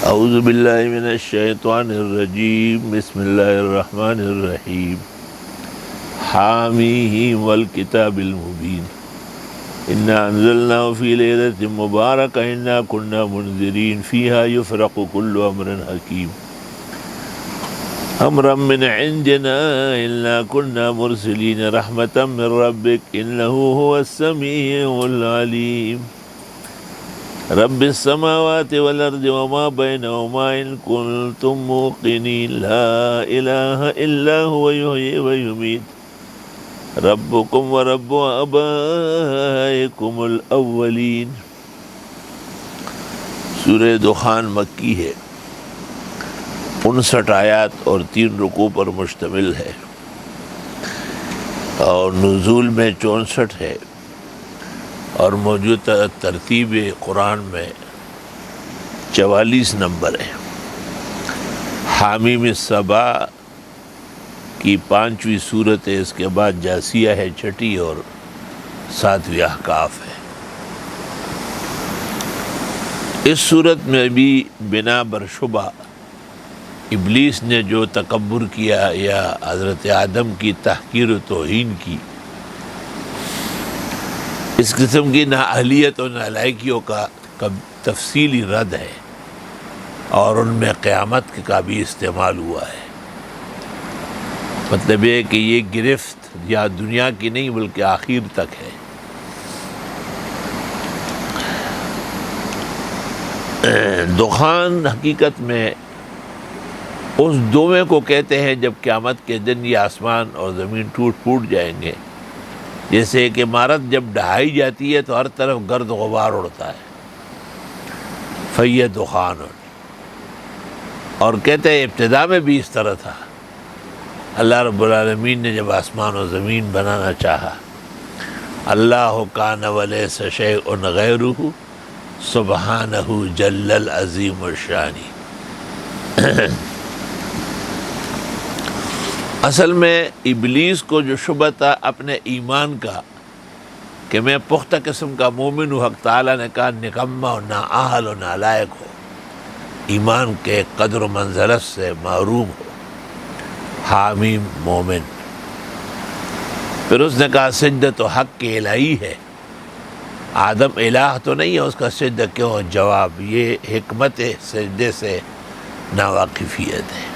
اعوذ باللہ من الشیطان الرجیم بسم اللہ الرحمن الرحیم حامیم والکتاب المبین انا انزلناه فی لیلۃ مبارکہ انا کنا منذرین فیہا یفرق کل امر حکیم امرا من عندنا انا کنا مرسلین رحمتا من ربک انہ هو السمیع العلیم رب السماوات والارض وما بینهما ان کنتم موقنین لا الہ الا هو یحیی ویمیت ربکم ورب آبائکم الاولین۔ سورہ دخان مکی ہے، 59 آیات اور 3 رکوع پر مشتمل ہے اور نزول میں 64 ہے، اور موجودہ ترتیب قرآن میں 44 نمبر ہے۔ حامیم الصبا کی 5ویں صورت ہے، اس کے بعد جاسیہ ہے 6ٹھی اور 7ویں احقاف ہے۔ اس صورت میں بھی بنا برشبہ ابلیس نے جو تکبر کیا یا حضرت آدم کی تحقیر و توہین کی، اس قسم کی نااہلیت اور نالائکیوں کا تفصیلی رد ہے، اور ان میں قیامت کا بھی استعمال ہوا ہے۔ مطلب یہ کہ یہ گرفت یا دنیا کی نہیں بلکہ آخر تک ہے۔ دخان حقیقت میں اس دھویں کو کہتے ہیں جب قیامت کے دن یہ آسمان اور زمین ٹوٹ پھوٹ جائیں گے، جیسے ایک عمارت جب ڈھائی جاتی ہے تو ہر طرف گرد و غبار اڑتا ہے، فیہ دخان۔ اور کہتے ہیں ابتدا میں بھی اس طرح تھا۔ اللہ رب العالمین نے جب آسمان و زمین بنانا چاہا، اللہ کان ولیس شیء غیرہ سبحانہ جل العظیم الشان۔ اصل میں ابلیس کو جو شبہ تھا اپنے ایمان کا کہ میں پختہ قسم کا مومن ہوں، حق تعالیٰ نے کہا نکمہ و نااہل و نالائق ہو، ایمان کے قدر و منزلت سے محروم ہو، حامیم مومن۔ پھر اس نے کہا سجدہ تو حق کے الہی ہے، آدم الہ تو نہیں ہے، اس کا سجدہ کیوں؟ جواب یہ حکمت سجدے سے ناواقفیت ہے،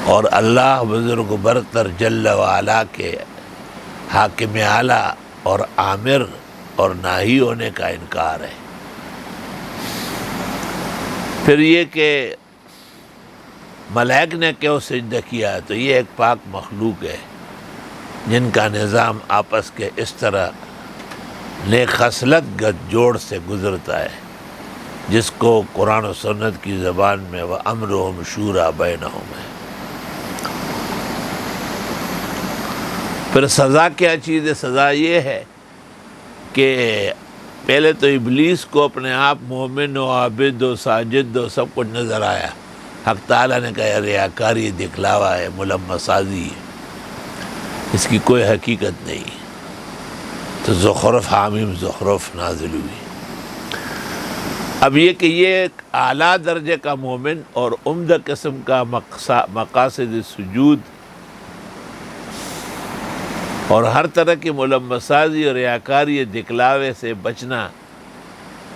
اور اللہ بزرگ برتر جل وعلا کے حاکم اعلیٰ اور آمر اور ناہی ہونے کا انکار ہے۔ پھر یہ کہ ملائک نے کیوں سجدہ کیا، تو یہ ایک پاک مخلوق ہے جن کا نظام آپس کے اس طرح نیک خصلت گت جوڑ سے گزرتا ہے، جس کو قرآن و سنت کی زبان میں وَأَمْرُهُمْ شُورَىٰ بَيْنَهُمْ ہے۔ پھر سزا کیا چیز ہے؟ سزا یہ ہے کہ پہلے تو ابلیس کو اپنے آپ مومن و عابد و ساجد و سب کچھ نظر آیا، حق تعالیٰ نے کہا ریاکاری دکھلاوا ہے، ملمہ سازی ہے، اس کی کوئی حقیقت نہیں۔ تو زخرف حامیم زخرف نازل ہوئی۔ اب یہ کہ یہ ایک اعلیٰ درجے کا مومن اور عمدہ قسم کا مقاصد سجود اور ہر طرح کی ملمہ سازی اور ریاکاری دکھلاوے سے بچنا،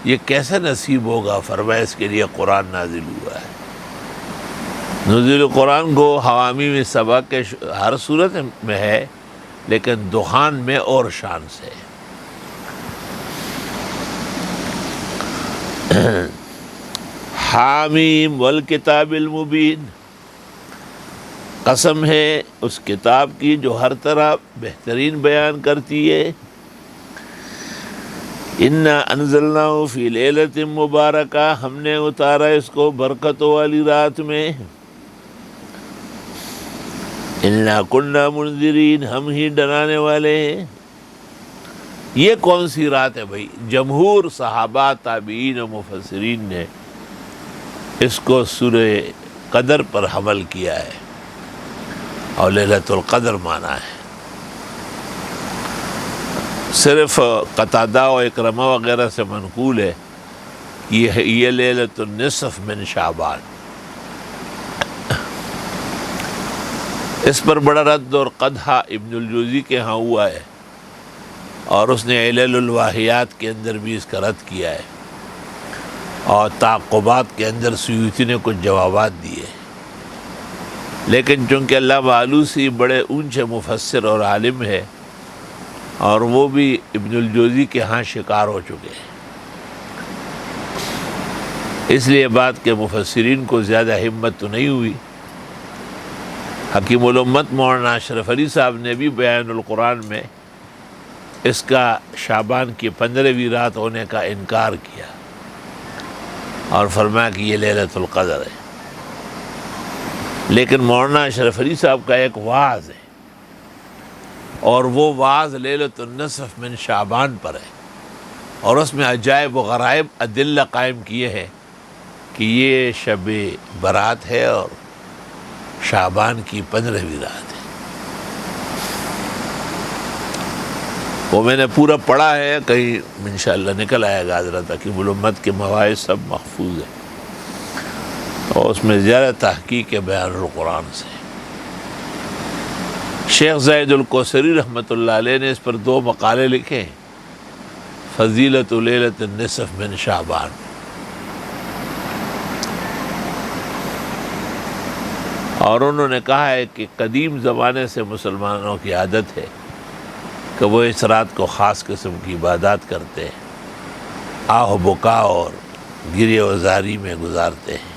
یہ کیسے نصیب ہوگا؟ فرمایا اس کے لیے قرآن نازل ہوا ہے۔ نزول قرآن کو حوامیم صبا کے ہر صورت میں ہے، لیکن دخان میں اور شان سے۔ حامیم والکتاب المبین، قسم ہے اس کتاب کی جو ہر طرح بہترین بیان کرتی ہے۔ انا انزلناہ فی لیلۃ مبارکہ، ہم نے اتارا اس کو برکتوں والی رات میں۔ انا کنا منذرین، ہم ہی ڈرانے والے ہیں۔ یہ کون سی رات ہے بھائی؟ جمہور صحابہ، تابعین و مفسرین نے اس کو سورہ قدر پر حمل کیا ہے، اور لیلۃ القدر مانا ہے۔ صرف قتادہ و اکرمہ وغیرہ سے منقول ہے یہ لیلۃ النصف من شعبان. اس پر بڑا رد اور قدحہ ابن الجوزی کے ہاں ہوا ہے، اور اس نے علل الواہیات کے اندر بھی اس کا رد کیا ہے، اور تعقبات کے اندر سیوطی نے کچھ جوابات دیے. لیکن چونکہ علامہ آلوسی بڑے اونچے مفسر اور عالم ہے، اور وہ بھی ابن الجوزی کے ہاں شکار ہو چکے ہیں، اس لیے بات کے مفسرین کو زیادہ ہمت تو نہیں ہوئی. حکیم الامت مولانا اشرف علی صاحب نے بھی بیان القرآن میں اس کا شعبان کی 15ویں رات ہونے کا انکار کیا، اور فرمایا کہ یہ لیلۃ القدر ہے. لیکن مولانا اشرف علی صاحب کا ایک وعظ ہے، اور وہ وعظ لیلۃ النصف من شعبان پر ہے، اور اس میں عجائب و غرائب ادلہ قائم کیے ہیں کہ یہ شب برات ہے اور شعبان کی 15ویں رات ہے. وہ میں نے پورا پڑھا ہے، کہیں انشاءاللہ نکل آئے گا. حضرت حکیم الامت کے مواعظ سب محفوظ ہیں، اور اس میں زیادہ تحقیق ہے بیان القرآن سے. شیخ زاہد الکوثری رحمۃ اللہ علیہ نے اس پر 2 مقالے لکھے ہیں، فضیلت لیلۃ النصف من شعبان. اور انہوں نے کہا ہے کہ قدیم زمانے سے مسلمانوں کی عادت ہے کہ وہ اس رات کو خاص قسم کی عبادات کرتے ہیں، آہ و بکا اور گریہ و زاری میں گزارتے ہیں،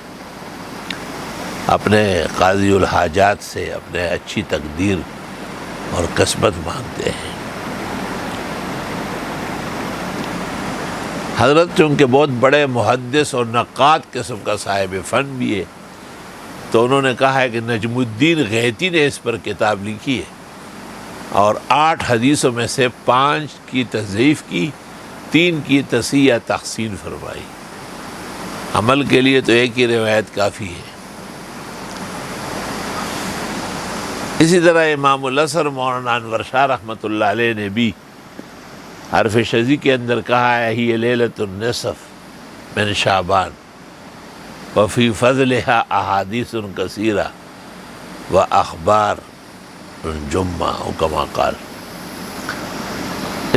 اپنے قاضی الحاجات سے اپنے اچھی تقدیر اور قسمت مانگتے ہیں. حضرت چونکہ بہت بڑے محدث اور نقاد قسم کا صاحب فن بھی ہے، تو انہوں نے کہا ہے کہ نجم الدین غیتی نے اس پر کتاب لکھی ہے، اور 8 حدیثوں میں سے 5 کی تضعیف کی، 3 کی تصحیح یا تحسین فرمائی. عمل کے لیے تو ایک ہی روایت کافی ہے. اسی طرح امام الاثر مولانا انور شاہ رحمۃ اللہ علیہ نے بھی حرف شذی کے اندر کہا ہے یہ لیلۃ النصف من شعبان وفی فضلها احادیث کثیرہ و اخبار جمعہ کما قال.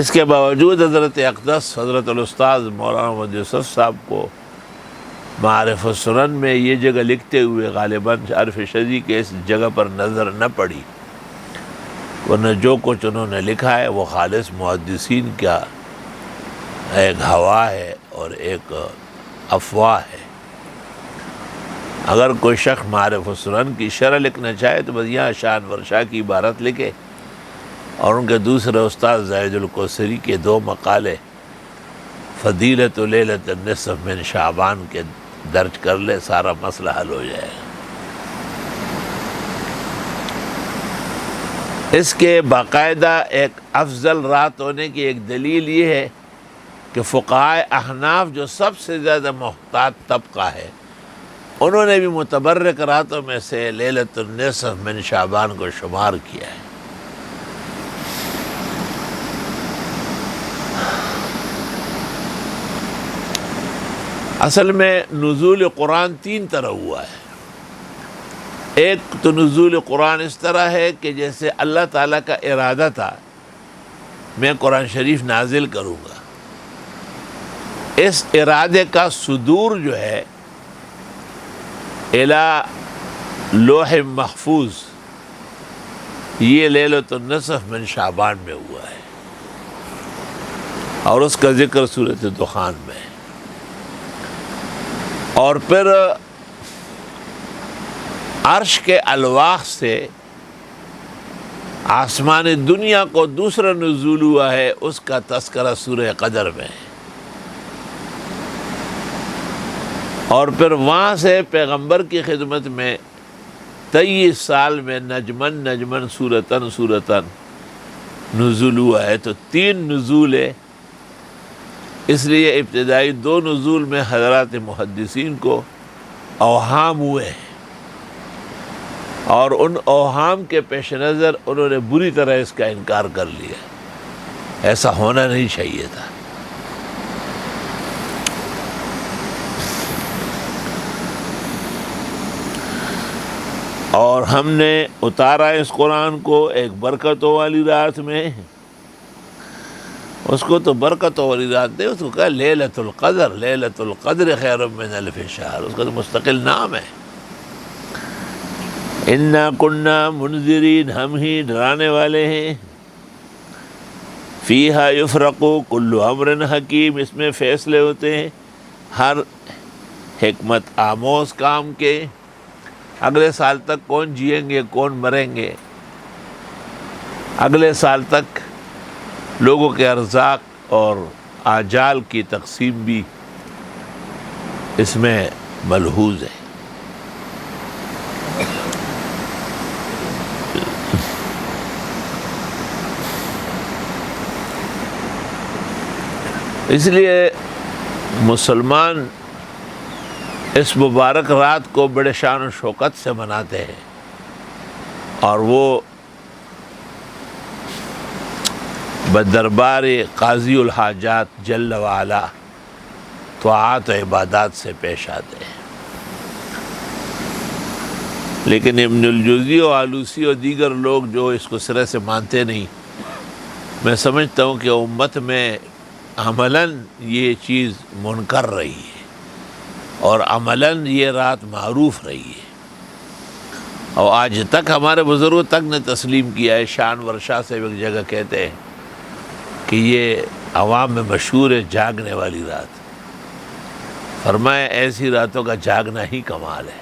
اس کے باوجود حضرت اقدس حضرت الاستاذ مولانا محمد یوسف صاحب کو معارف السنن میں یہ جگہ لکھتے ہوئے غالباً حرف شذی کے اس جگہ پر نظر نہ پڑی، ورنہ جو کچھ انہوں نے لکھا ہے وہ خالص محدثین کا ایک ہوا ہے اور ایک افواہ ہے. اگر کوئی شخص معارف السنن کی شرح لکھنا چاہے تو بس یہاں شاہ انور شاہ کی عبارت لکھے، اور ان کے دوسرے استاد زاہد الکوثری کے 2 مقالے فضیلت لیلۃ النصف من شعبان کے درج کر لے، سارا مسئلہ حل ہو جائے گا. اس کے باقاعدہ ایک افضل رات ہونے کی ایک دلیل یہ ہے کہ فقہائے احناف جو سب سے زیادہ محتاط طبقہ ہے، انہوں نے بھی متبرک راتوں میں سے لیلۃ النصف من شعبان کو شمار کیا ہے. اصل میں نزول قرآن 3 طرح ہوا ہے. ایک تو نزول قرآن اس طرح ہے کہ جیسے اللہ تعالیٰ کا ارادہ تھا میں قرآن شریف نازل کروں گا، اس ارادے کا صدور جو ہے الی لوح محفوظ، یہ لیلۃ النصف من شعبان میں ہوا ہے، اور اس کا ذکر سورۃ دخان میں ہے. اور پھر عرش کے الواح سے آسمان دنیا کو دوسرا نزول ہوا ہے، اس کا تذکرہ سورہ قدر میں ہے. اور پھر وہاں سے پیغمبر کی خدمت میں 23 سال میں نجمن نجمن سورتن سورتن نزول ہوا ہے. تو 3 نزول ہے. اس لیے ابتدائی 2 نزول میں حضرات محدثین کو اوہام ہوئے ہیں، اور ان اوہام کے پیش نظر انہوں نے بری طرح اس کا انکار کر لیا. ایسا ہونا نہیں چاہیے تھا. اور ہم نے اتارا اس قرآن کو ایک برکتوں والی رات میں. اس کو تو برکتوں والی رات دے، اس کو کہا لیلۃ القدر. لیلۃ القدر خیر من الف شہر، اس کا تو مستقل نام ہے. انا کنا منذرین، ہم ہی ڈرانے والے ہیں. فیہا یفرق کل امر حکیم، اس میں فیصلے ہوتے ہیں ہر حکمت آموز کام کے. اگلے سال تک کون جئیں گے، کون مریں گے، اگلے سال تک لوگوں کے ارزاق اور آجال کی تقسیم بھی اس میں ملحوظ ہے. اس لیے مسلمان اس مبارک رات کو بڑے شان و شوکت سے مناتے ہیں، اور وہ بدربار قاضی الحاجات جل وعلا طاعات و عبادات سے پیش آتے ہیں. لیکن ابن الجوزی و آلوسی اور دیگر لوگ جو اس کو سرے سے مانتے نہیں، میں سمجھتا ہوں کہ امت میں عملاً یہ چیز منکر رہی ہے اور عملاً یہ رات معروف رہی ہے، اور آج تک ہمارے بزرگوں تک نے تسلیم کیا ہے. شان ورشا سے ایک جگہ کہتے ہیں کہ یہ عوام میں مشہور ہے جاگنے والی رات. فرمایا ایسی راتوں کا جاگنا ہی کمال ہے،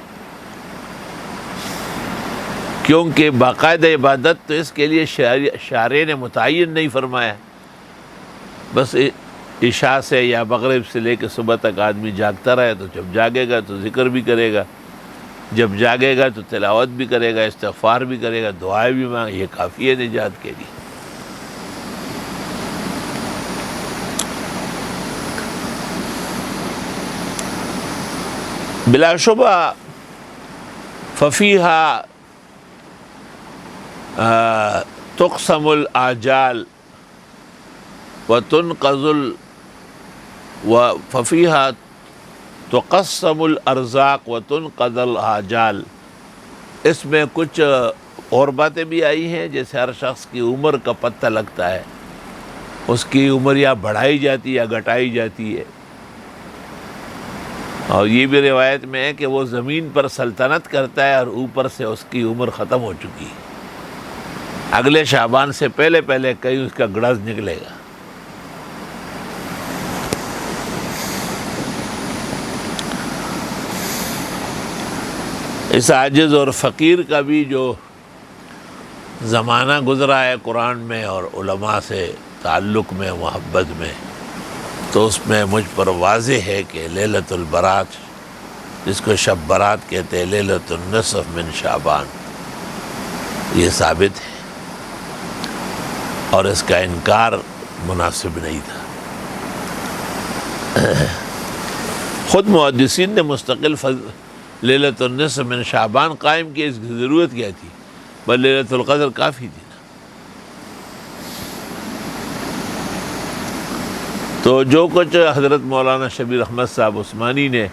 کیونکہ باقاعدہ عبادت تو اس کے لیے شارع نے متعین نہیں فرمایا. بس عشاء سے یا مغرب سے لے کے صبح تک آدمی جاگتا رہے، تو جب جاگے گا تو ذکر بھی کرے گا، جب جاگے گا تو تلاوت بھی کرے گا، استغفار بھی کرے گا، دعائیں بھی مانگے. یہ کافی ہے نجات کے لیے. بلا شبہ ففیہا تقسم الآجال وتنقض ففیہا تقسم الارزاق وتنقض الآجال. اس میں کچھ اور باتیں بھی آئی ہیں، جیسے ہر شخص کی عمر کا پتہ لگتا ہے، اس کی عمر یا بڑھائی جاتی ہے یا گھٹائی جاتی ہے. اور یہ بھی روایت میں ہے کہ وہ زمین پر سلطنت کرتا ہے اور اوپر سے اس کی عمر ختم ہو چکی ہے. اگلے شعبان سے پہلے پہلے کہیں اس کا گڑز نکلے گا. اس عاجز اور فقیر کا بھی جو زمانہ گزرا ہے قرآن میں اور علماء سے تعلق میں، محبت میں، تو اس میں مجھ پر واضح ہے کہ لیلۃ البرات، جس کو شب برات کہتے ہیں، لیلۃ النصف من شعبان، یہ ثابت ہے اور اس کا انکار مناسب نہیں تھا. خود محدثین نے مستقل لیلۃ النصف من شعبان قائم کی. اس کی ضرورت کیا تھی؟ بل لیلۃ القدر کافی تھی نا. تو جو کچھ حضرت مولانا شبیر احمد صاحب عثمانی نے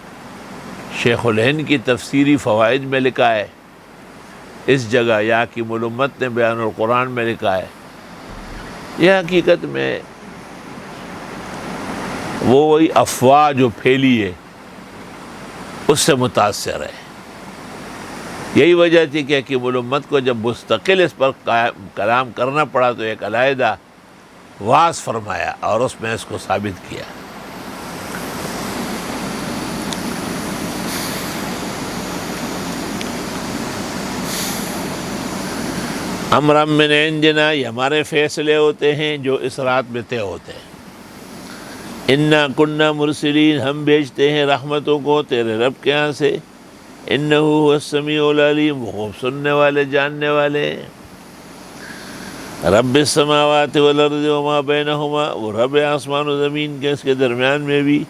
شیخ الہند کی تفسیری فوائد میں لکھا ہے، اس جگہ یا کی ملمت نے بیان القرآن میں لکھا ہے، یہ حقیقت میں وہی افواہ جو پھیلی ہے اس سے متاثر ہے. یہی وجہ تھی کہ حکیم الامت کو جب مستقل اس پر کلام کرنا پڑا تو ایک علیحدہ واعظ فرمایا اور اس میں اس کو ثابت کیا. امرا من عندنا، یہ ہمارے فیصلے ہوتے ہیں جو اس رات میں طے ہوتے ہیں. انا کننا مرسلین، ہم بھیجتے ہیں رحمتوں کو تیرے رب کے ہاں سے. انہ هو السمیع العلیم، وہ خوب سننے والے جاننے والے. رب السماوات والارض وما بینہما، وہ رب آسمان و زمین کے اس کے درمیان میں بھی.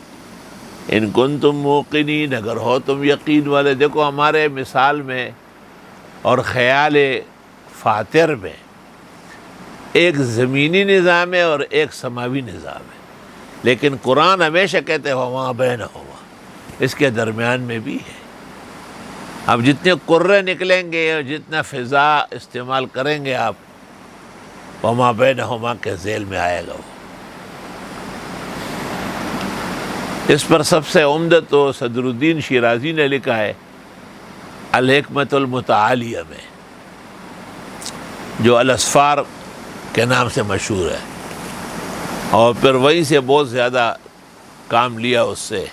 ان کنتم موقنین، اگر ہو تم یقین والے. دیکھو ہمارے مثال میں اور خیال فاتر میں ایک زمینی نظام ہے اور ایک سماوی نظام ہے، لیکن قرآن ہمیشہ کہتے ہیں وما بینہما، اس کے درمیان میں بھی ہے. اب جتنے قرے نکلیں گے اور جتنا فضا استعمال کریں گے آپ، وما بینہما کے ذیل میں آئے گا وہ۔ اس پر سب سے عمدہ تو صدر الدین شیرازی نے لکھا ہے الحکمت المتعالیہ میں، جو الاسفار کے نام سے مشہور ہے، اور پھر وہیں سے بہت زیادہ کام لیا اس سے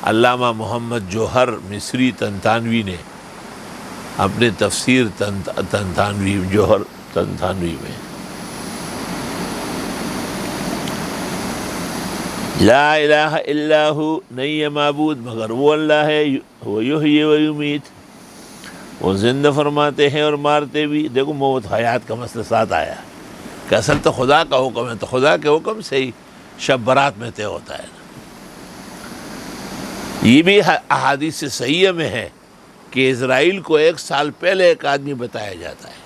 علامہ محمد جوہر مصری تنتانوی نے اپنی تفسیر تنتانوی جوہر تنتانوی میں۔ لا الہ الا ہو، نہیں ہے معبود مگر وہ اللہ ہے، وہ یحیی و یمیت، وہ زندہ فرماتے ہیں اور مارتے بھی۔ دیکھو موت حیات کا مسئلہ ساتھ آیا کہ اصل تو خدا کا حکم ہے، تو خدا کے حکم سے ہی شب برات میں طے ہوتا ہے۔ یہ بھی احادیث صحیحہ میں ہے کہ اسرائیل کو 1 سال پہلے ایک آدمی بتایا جاتا ہے،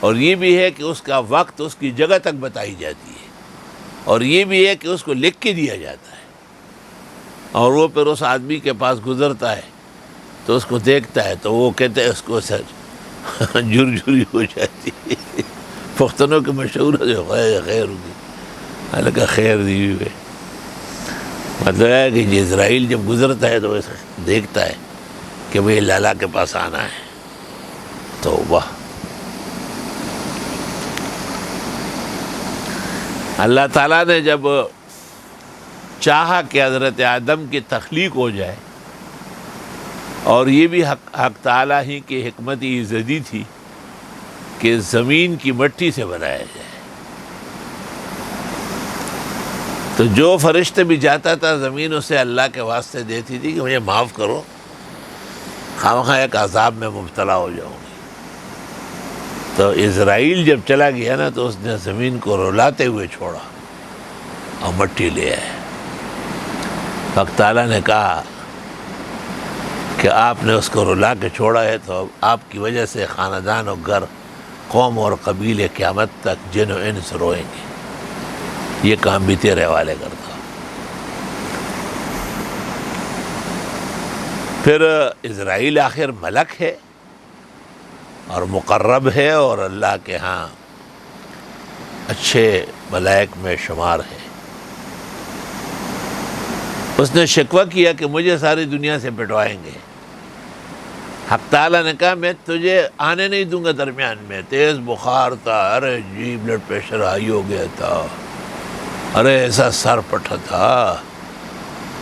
اور یہ بھی ہے کہ اس کا وقت اس کی جگہ تک بتائی جاتی ہے، اور یہ بھی ہے کہ اس کو لکھ کے دیا جاتا ہے، اور وہ پھر اس آدمی کے پاس گزرتا ہے تو اس کو دیکھتا ہے تو وہ کہتے ہیں اس کو سر جھرجھری ہو جاتی ہے۔ پختنوں کے مشہور ہے جو خیر ہوگی، حالانکہ خیر دی ہوئی ہے۔ مطلب ہے کہ اسرائیل جب گزرتا ہے تو وہ دیکھتا ہے کہ بھئی لالا کے پاس آنا ہے، تو واہ۔ اللہ تعالیٰ نے جب چاہا کہ حضرت آدم کی تخلیق ہو جائے، اور یہ بھی حق تعالیٰ ہی کی حکمت ایزدی تھی کہ زمین کی مٹی سے بنایا جائے، تو جو فرشتے بھی جاتا تھا زمین اسے اللہ کے واسطے دیتی تھی کہ مجھے معاف کرو، خواہ ایک عذاب میں مبتلا ہو جاؤں گی۔ تو اسرائیل جب چلا گیا نا تو اس نے زمین کو رلاتے ہوئے چھوڑا اور مٹی لے آئے۔ حق تعالیٰ نے کہا کہ آپ نے اس کو رلا کے چھوڑا ہے تو اب آپ کی وجہ سے خاندان اور گھر، قوم اور قبیلے قیامت تک جن و انس روئیں گے، یہ کام بھی تیرے حوالے کرتا۔ پھر اسرائیل آخر ملک ہے اور مقرب ہے اور اللہ کے ہاں اچھے ملائک میں شمار ہے۔ اس نے شکوہ کیا کہ مجھے ساری دنیا سے پٹوائیں گے۔ حق تعالیٰ نے کہا میں تجھے آنے نہیں دوں گا درمیان میں، تیز بخار تھا، ارے جی بلڈ پریشر ہائی ہو گیا تھا، ارے ایسا سر پٹھا تھا،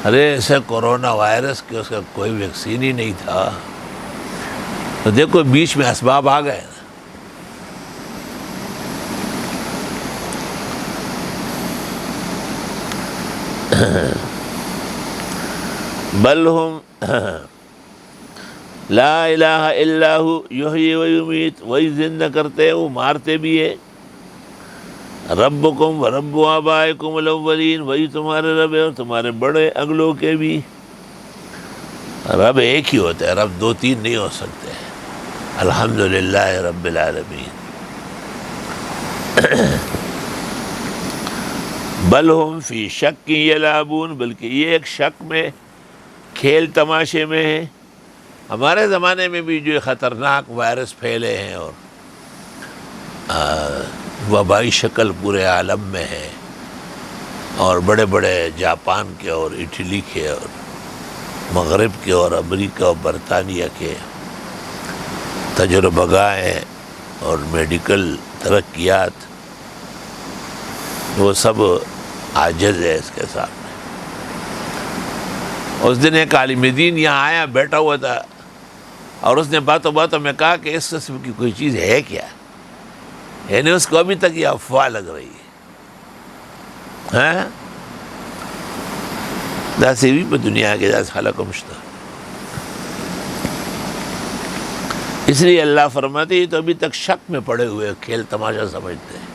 ارے ایسے کورونا وائرس کہ اس کا کوئی ویکسین ہی نہیں تھا۔ تو دیکھو بیچ میں اسباب آ گئے نا۔ بل ہم لا الہ الا ہو یحیی و یمیت، وہی زندہ کرتے ہیں وہ مارتے بھی ہے۔ ربکم و رب آبائکم الاولین، وہی تمہارے رب ہے اور تمہارے بڑے اگلوں کے بھی۔ رب ایک ہی ہوتا ہے، رب 2-3 نہیں ہو سکتے۔ الحمدللہ رب العالمین۔ بل ہم فی شک یلعبون، بلکہ یہ ایک شک میں، کھیل تماشے میں ہے۔ ہمارے زمانے میں بھی جو خطرناک وائرس پھیلے ہیں اور وبائی شکل پورے عالم میں ہے، اور بڑے بڑے جاپان کے اور اٹلی کے اور مغرب کے اور امریکہ اور برطانیہ کے تجربہ گاہیں اور میڈیکل ترقیات، وہ سب عاجز ہے اس کے سامنے۔ اس دن ایک عالم دین یہاں آیا، بیٹھا ہوا تھا، اور اس نے باتوں باتوں میں کہا کہ اس قسم کی کوئی چیز ہے کیا، یعنی اس کو ابھی تک یہ افواہ لگ رہی ہے۔ داسی بھی پہ دنیا کے داس خلق مشتہ، اس لیے اللہ فرماتے ہیں تو ابھی تک شک میں پڑے ہوئے، کھیل تماشا سمجھتے ہیں۔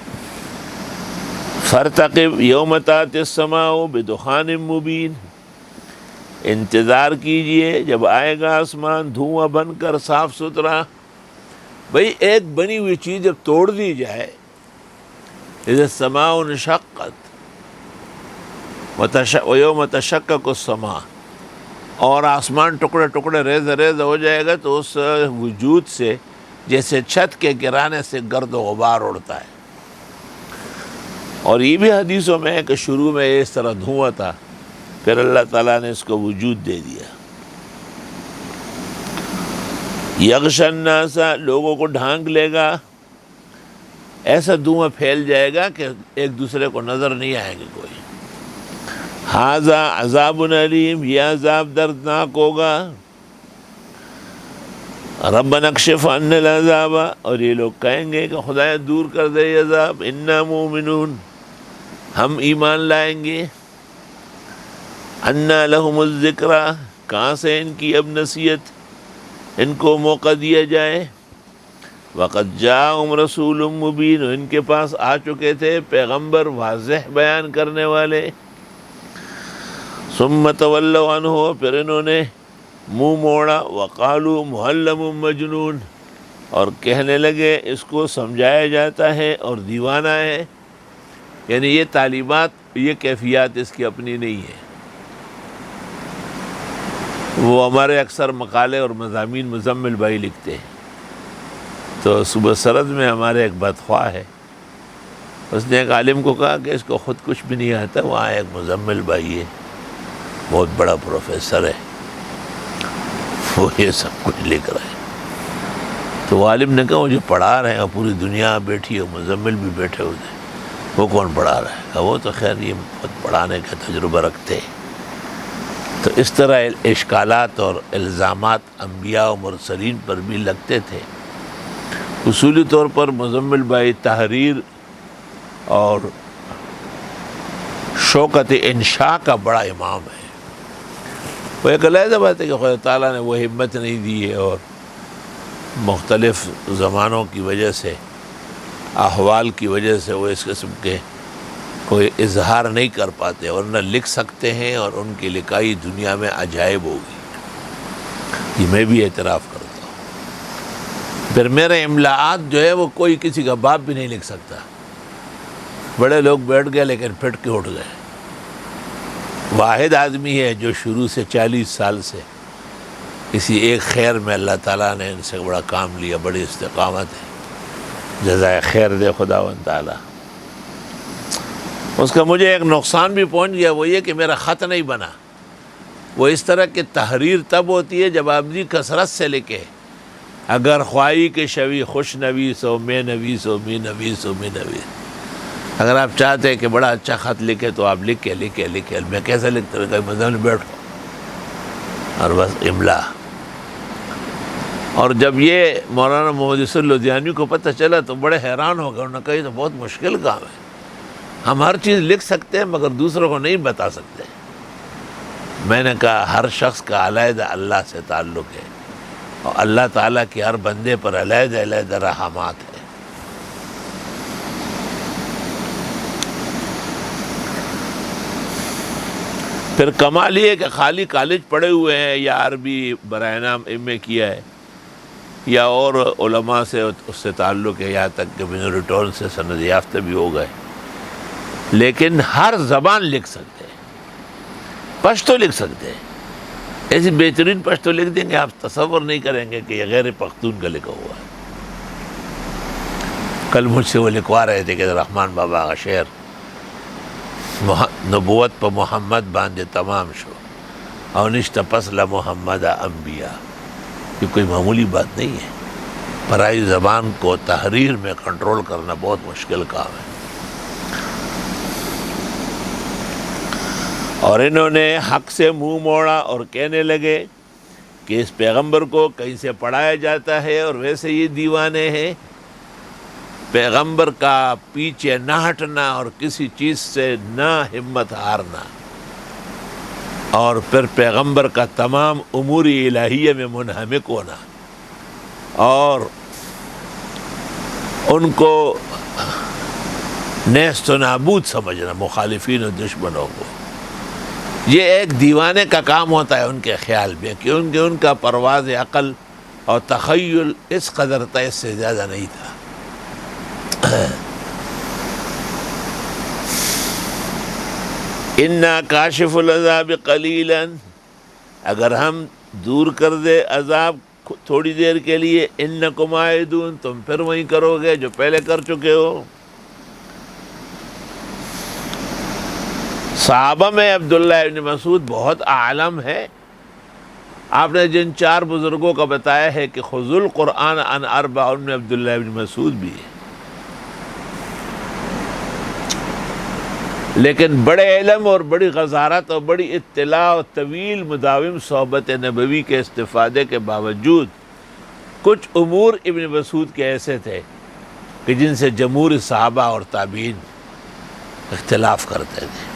فارتقب یوم تأتی السماء بدخان مبین، انتظار کیجئے جب آئے گا آسمان دھواں بن کر صاف ستھرا۔ بھئی ایک بنی ہوئی چیز جب توڑ دی جائے، اذا السماء انشقت ویوم تشقق السماء، اور آسمان ٹکڑے ٹکڑے ریزہ ریزہ ہو جائے گا تو اس وجود سے جیسے چھت کے گرانے سے گرد و غبار اڑتا ہے. اور یہ بھی حدیثوں میں ہے کہ شروع میں اس طرح دھواں تھا، پھر اللہ تعالیٰ نے اس کو وجود دے دیا. یغشی الناس، لوگوں کو ڈھانک لے گا، ایسا دھواں پھیل جائے گا کہ ایک دوسرے کو نظر نہیں آئیں گے کوئی. ھذا عذاب علیم، یہ عذاب دردناک ہوگا. ربنا اکشف عنا العذاب، اور یہ لوگ کہیں گے کہ خدایا دور کر دے یہ عذاب. انا مومنون، ہم ایمان لائیں گے. انا لہم الذکری، کہاں سے ان کی اب نصیحت، ان کو موقع دیا جائے. وقد جاءہم رسول مبین، ان کے پاس آ چکے تھے پیغمبر واضح بیان کرنے والے. ثم تولوا عنہ، پھر انہوں نے منہ موڑا. وقالوا معلم مجنون، اور کہنے لگے اس کو سمجھایا جاتا ہے اور دیوانہ ہے. یعنی یہ تعلیمات، یہ کیفیات اس کی اپنی نہیں ہے. وہ ہمارے اکثر مقالے اور مضامین مزمل بھائی لکھتے ہیں. تو صبح سرد میں ہمارے ایک بدخواہ ہے، اس نے ایک عالم کو کہا کہ اس کو خود کچھ بھی نہیں آتا. وہاں ایک مزمل بھائی ہے، بہت بڑا پروفیسر ہے، وہ یہ سب کچھ لکھ رہے ہیں. تو وہ عالم نے کہا وہ جو پڑھا رہے ہیں، پوری دنیا بیٹھی ہے، مزمل بھی بیٹھے ہوئے ہیں، وہ کون پڑھا رہا ہے؟ وہ تو خیر یہ خود پڑھانے کا تجربہ رکھتے ہیں. تو اس طرح اشکالات اور الزامات انبیاء و مرسلین پر بھی لگتے تھے. اصولی طور پر مزمل بھائی تحریر اور شوکت انشاء کا بڑا امام ہے. وہ ایک علیحدہ بات ہے کہ خدا تعالیٰ نے وہ ہمت نہیں دی ہے، اور مختلف زمانوں کی وجہ سے، احوال کی وجہ سے وہ اس قسم کے کوئی اظہار نہیں کر پاتے، ورنہ لکھ سکتے ہیں، اور ان کی لکھائی دنیا میں عجائب ہوگی. یہ میں بھی اعتراف کرتا ہوں. پھر میرے املاءات جو ہے وہ کوئی کسی کا باپ بھی نہیں لکھ سکتا. بڑے لوگ بیٹھ گئے لیکن پھٹ کے اٹھ گئے. واحد آدمی ہے جو شروع سے 40 سال سے کسی ایک خیر میں اللہ تعالیٰ نے ان سے بڑا کام لیا. بڑی استقامت ہے، جزائے خیر دے خداوند تعالیٰ. اس کا مجھے ایک نقصان بھی پہنچ گیا، وہ یہ کہ میرا خط نہیں بنا. وہ اس طرح کی تحریر تب ہوتی ہے جب آدمی کثرت سے لکھے. اگر خواہی کے شوی خوش نویس ہو، میں نویس ہو، می نویس ہو، می نویس. اگر آپ چاہتے ہیں کہ بڑا اچھا خط لکھے تو آپ لکھے. میں کیسے لکھتا ہوں؟ کہیں مدد میں بیٹھو اور بس املا. اور جب یہ مولانا محمد یوسف لدھیانوی کو پتہ چلا تو بڑے حیران ہو گئے. انہوں نے کہا یہ تو بہت مشکل کام ہے، ہم ہر چیز لکھ سکتے ہیں مگر دوسروں کو نہیں بتا سکتے. میں نے کہا ہر شخص کا علیحدہ اللہ سے تعلق ہے، اور اللہ تعالیٰ کی ہر بندے پر علیحدہ علیحدہ رحمات ہے. پھر کمال یہ ہے کہ خالی کالج پڑھے ہوئے ہیں، یا عربی برائے نام ایم اے کیا ہے، یا اور علماء سے اس سے تعلق ہے، یہاں تک کہ بنورٹون سے سند یافتہ بھی ہو گئے، لیکن ہر زبان لکھ سکتے ہیں. پشتو لکھ سکتے ہیں، ایسی بہترین پشتو لکھ دیں گے آپ تصور نہیں کریں گے کہ یہ غیر پختون کا لکھا ہوا ہے. کل مجھ سے وہ لکھوا رہے تھے کہ رحمان بابا کا شعر، نبوت پہ محمد باندھے تمام شو اونشت پسل محمد انبیاء. یہ کوئی معمولی بات نہیں ہے. پرائی زبان کو تحریر میں کنٹرول کرنا بہت مشکل کام ہے. اور انہوں نے حق سے منہ موڑا اور کہنے لگے کہ اس پیغمبر کو کہیں سے پڑھایا جاتا ہے اور ویسے یہ دیوانے ہیں. پیغمبر کا پیچھے نہ ہٹنا اور کسی چیز سے نہ ہمت ہارنا، اور پھر پیغمبر کا تمام امور الہیہ میں منہمک ہونا، اور ان کو نیست و نابود سمجھنا، مخالفین و دشمنوں کو. یہ ایک دیوانے کا کام ہوتا ہے ان کے خیال میں، کہ ان کا پرواز عقل اور تخیل اس قدر تھا، اس سے زیادہ نہیں تھا. اِنَّا کاشف العذاب قلیلا، اگر ہم دور کر دے عذاب تھوڑی دیر کے لیے، انکم عائدون، تم پھر وہیں کرو گے جو پہلے کر چکے ہو۔ صحابہ میں عبداللہ ابن مسعود بہت عالم ہے۔ آپ نے جن 4 بزرگوں کا بتایا ہے کہ خذ القرآن عن اربع، ان میں عبداللہ ابن مسعود بھی ہے، لیکن بڑے علم اور بڑی غزارت اور بڑی اطلاع اور طویل مداوم صحبت نبوی کے استفادے کے باوجود کچھ امور ابن مسعود کے ایسے تھے کہ جن سے جمہور صحابہ اور تابعین اختلاف کرتے تھے۔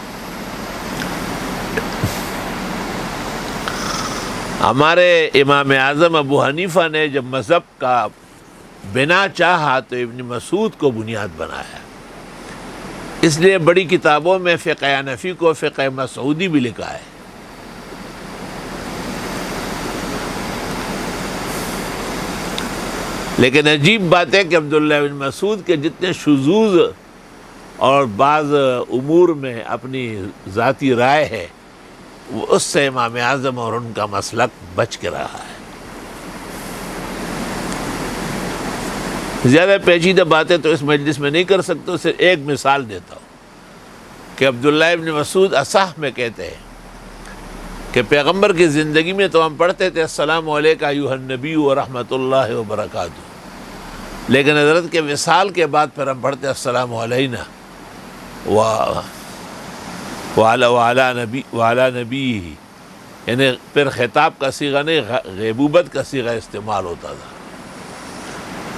ہمارے امام اعظم ابو حنیفہ نے جب مذہب کا بنا چاہا تو ابن مسعود کو بنیاد بنایا، اس لیے بڑی کتابوں میں فقہ حنفی کو فقہ مسعودی بھی لکھا ہے۔ لیکن عجیب بات ہے کہ عبداللہ بن مسعود کے جتنے شذوذ اور بعض امور میں اپنی ذاتی رائے ہے، وہ اس سے امام اعظم اور ان کا مسلک بچ کے رہا ہے۔ زیادہ پیچیدہ باتیں تو اس مجلس میں نہیں کر سکتا، صرف ایک مثال دیتا ہوں کہ عبداللہ ابن مسعود اصح میں کہتے ہیں کہ پیغمبر کی زندگی میں تو ہم پڑھتے تھے السلام علیکہ ایھا النبی ورحمۃ اللہ وبرکاتہ، لیکن حضرت کے وصال کے بعد پھر ہم پڑھتے السلام علینا وعلی نبی، یعنی پھر خطاب کا صیغہ نہیں، غیبوبت کا صیغہ استعمال ہوتا تھا،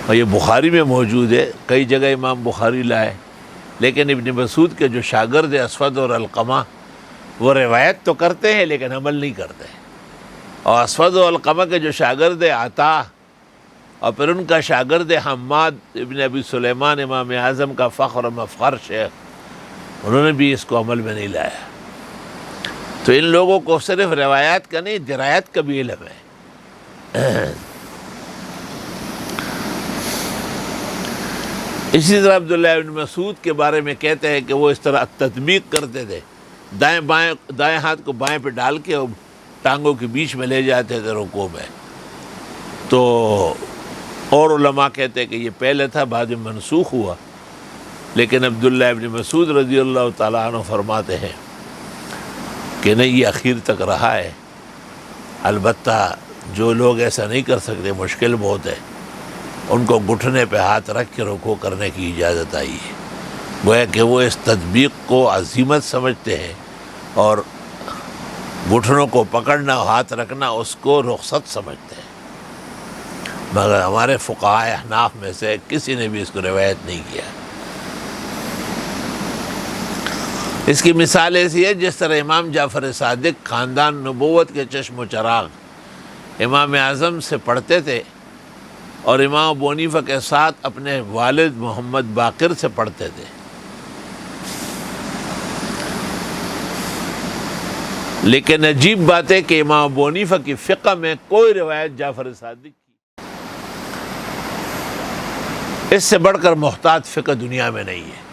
اور یہ بخاری میں موجود ہے، کئی جگہ امام بخاری لائے۔ لیکن ابن مسعود کے جو شاگرد اسود اور علقمہ وہ روایت تو کرتے ہیں لیکن عمل نہیں کرتے، اور اسود و علقمہ کے جو شاگرد عطا اور پھر ان کا شاگرد حماد ابن ابی سلیمان امام اعظم کا فخر و مفخر شیخ، انہوں نے بھی اس کو عمل میں نہیں لایا۔ تو ان لوگوں کو صرف روایات کا نہیں، درایت کا بھی علم ہے۔ اسی طرح عبداللہ ابن مسعود کے بارے میں کہتے ہیں کہ وہ اس طرح تطبیق کرتے تھے، دائیں ہاتھ کو بائیں پہ ڈال کے اور ٹانگوں کے بیچ میں لے جاتے تھے رکوع میں۔ تو اور علماء کہتے ہیں کہ یہ پہلے تھا، بعد میں منسوخ ہوا، لیکن عبداللہ ابن مسعود رضی اللہ تعالیٰ عنہ فرماتے ہیں کہ نہیں، یہ اخیر تک رہا ہے۔ البتہ جو لوگ ایسا نہیں کر سکتے، مشکل بہت ہے، ان کو گھٹنے پہ ہاتھ رکھ کے رکوع کرنے کی اجازت آئی ہے، گویا کہ وہ اس تطبیق کو عظیمت سمجھتے ہیں اور گھٹنوں کو پکڑنا، ہاتھ رکھنا، اس کو رخصت سمجھتے ہیں، مگر ہمارے فقہاء احناف میں سے کسی نے بھی اس کو روایت نہیں کیا۔ اس کی مثال ایسی ہے جس طرح امام جعفر صادق خاندان نبوت کے چشم و چراغ امام اعظم سے پڑھتے تھے، اور امام ابو حنیفہ کے ساتھ اپنے والد محمد باقر سے پڑھتے تھے، لیکن عجیب بات ہے کہ امام ابو حنیفہ کی فقہ میں کوئی روایت جعفر صادق کی اس سے بڑھ کر محتاط فقہ دنیا میں نہیں ہے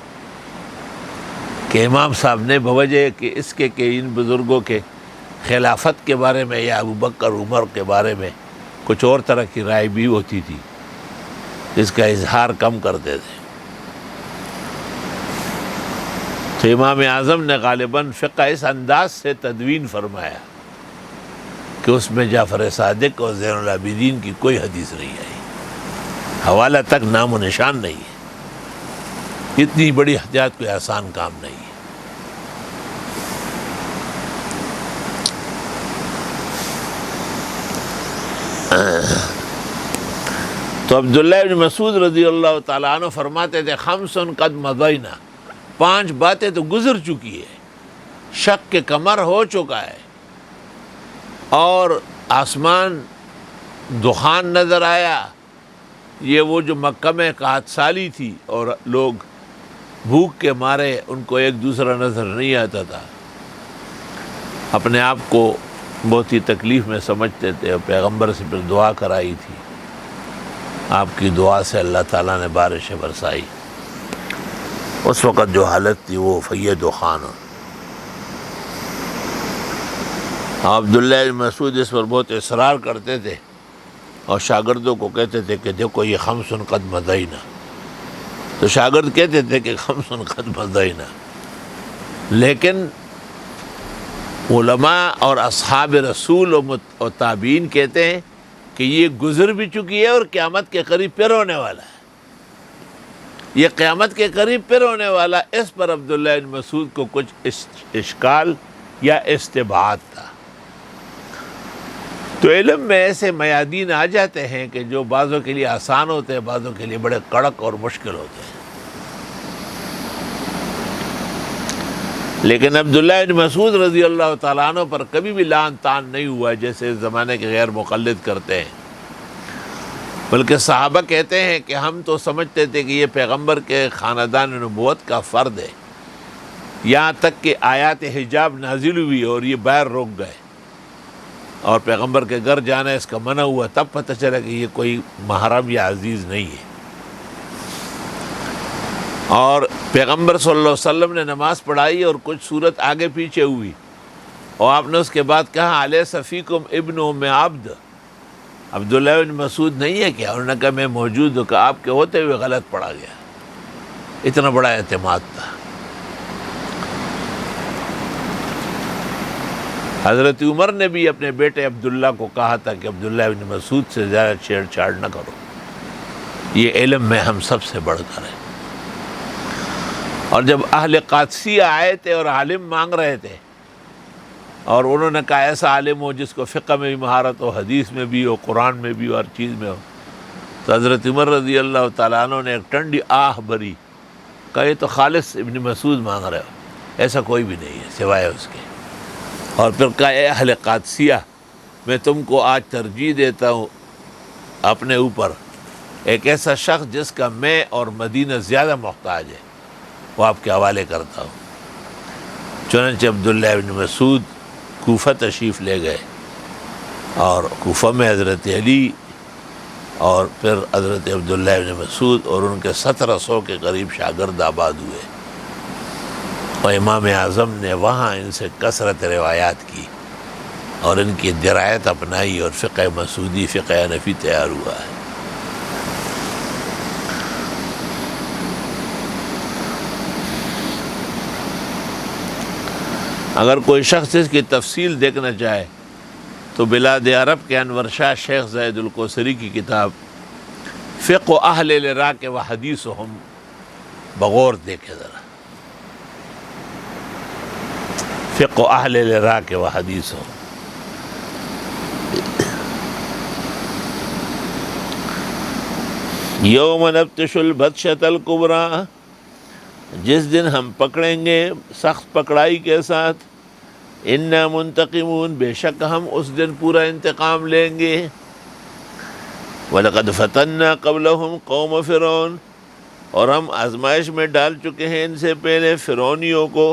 کہ امام صاحب نے بوجہ کہ اس کے کہ ان بزرگوں کے خلافت کے بارے میں یا ابوبکر عمر کے بارے میں کچھ اور طرح کی رائے بھی ہوتی تھی، جس کا اظہار کم کرتے تھے۔ تو امام اعظم نے غالباً فقہ اس انداز سے تدوین فرمایا کہ اس میں جعفر صادق اور زین العابدین کی کوئی حدیث نہیں آئی، حوالہ تک نام و نشان نہیں ہے۔ اتنی بڑی احتیاط کوئی آسان کام نہیں ہے۔ تو عبداللہ بن مسعود رضی اللہ تعالیٰ عنہ فرماتے تھے خمس قد مضینا، 5 باتیں تو گزر چکی ہے، شق کے کمر ہو چکا ہے، اور آسمان دخان نظر آیا، یہ وہ جو مکہ میں قحط سالی تھی اور لوگ بھوک کے مارے ان کو ایک دوسرا نظر نہیں آتا تھا، اپنے آپ کو بہت ہی تکلیف میں سمجھتے تھے، اور پیغمبر سے پھر دعا کرائی تھی، آپ کی دعا سے اللہ تعالیٰ نے بارشیں برسائی۔ اس وقت جو حالت تھی وہ فید و خان، عبداللہ بن مسعود اس پر بہت اصرار کرتے تھے اور شاگردوں کو کہتے تھے کہ دیکھو یہ خمس قد مضینا، تو شاگرد کہتے تھے کہ خمس قد مضینا، لیکن علماء اور اصحاب رسول اور تابعین کہتے ہیں کہ یہ گزر بھی چکی ہے اور قیامت کے قریب پھر ہونے والا ہے، یہ قیامت کے قریب پھر ہونے والا۔ اس پر عبداللہ بن مسعود کو کچھ اشکال یا استبعاد تھا۔ تو علم میں ایسے میادین آ جاتے ہیں کہ جو بعضوں کے لیے آسان ہوتے ہیں، بعضوں کے لیے بڑے کڑک اور مشکل ہوتے ہیں۔ لیکن عبداللہ بن مسعود رضی اللہ تعالیٰ عنہ پر کبھی بھی لعن طعن نہیں ہوا جیسے اس زمانے کے غیر مقلد کرتے ہیں، بلکہ صحابہ کہتے ہیں کہ ہم تو سمجھتے تھے کہ یہ پیغمبر کے خاندان نبوت کا فرد ہے، یہاں تک کہ آیات حجاب نازل ہوئی اور یہ باہر روک گئے اور پیغمبر کے گھر جانا اس کا منع ہوا، تب پتہ چلا کہ یہ کوئی محرم یا عزیز نہیں ہے۔ اور پیغمبر صلی اللہ علیہ وسلم نے نماز پڑھائی اور کچھ صورت آگے پیچھے ہوئی اور آپ نے اس کے بعد کہا الیس فیکم ابن ام عبد، عبداللہ بن مسعود نہیں ہے کیا؟ انہوں نے کہا میں موجود ہوں، کہ آپ کے ہوتے ہوئے غلط پڑھا گیا۔ اتنا بڑا اعتماد تھا۔ حضرت عمر نے بھی اپنے بیٹے عبداللہ کو کہا تھا کہ عبداللہ بن مسعود سے زیادہ چھیڑ چھاڑ نہ کرو، یہ علم میں ہم سب سے بڑھ کر ہے۔ اور جب اہل قادسیہ آئے تھے اور عالم مانگ رہے تھے اور انہوں نے کہا ایسا عالم ہو جس کو فقہ میں بھی مہارت ہو، حدیث میں بھی ہو، قرآن میں بھی ہو، ہر چیز میں ہو، تو حضرت عمر رضی اللہ تعالیٰ عنہ نے ایک ٹھنڈی آہ بھری، کہا یہ تو خالص ابن مسعود مانگ رہے ہو، ایسا کوئی بھی نہیں ہے سوائے اس کے۔ اور پھر کہا اے اہل قادسیہ، میں تم کو آج ترجیح دیتا ہوں اپنے اوپر ایک ایسا شخص جس کا میں اور مدینہ زیادہ محتاج ہے، وہ آپ کے حوالے کرتا ہوں۔ چنانچہ عبداللہ بن مسعود کوفہ تشریف لے گئے اور کوفہ میں حضرت علی اور پھر حضرت عبداللہ بن مسعود اور ان کے 1700 کے قریب شاگرد آباد ہوئے، اور امام اعظم نے وہاں ان سے کثرت روایات کی اور ان کی درایت اپنائی اور فقہ مسعودی، فقہ حنفی تیار ہوا ہے۔ اگر کوئی شخص اس کی تفصیل دیکھنا چاہے تو بلاد عرب کے انور شاہ شیخ زید القوصری کی کتاب فقہ اہل العراق و حدیثہم بغور دیکھے ذرا، فقہ اہل العراق و حدیثہم۔ یوم نبطش البطشۃ الکبریٰ، جس دن ہم پکڑیں گے سخت پکڑائی کے ساتھ، انا منتقمون، بے شک ہم اس دن پورا انتقام لیں گے۔ وَلَقَدْ فَتَنَّا قَبْلَهُمْ قَوْمَ فِرْعَوْنَ، اور ہم آزمائش میں ڈال چکے ہیں ان سے پہلے فرعونیوں کو۔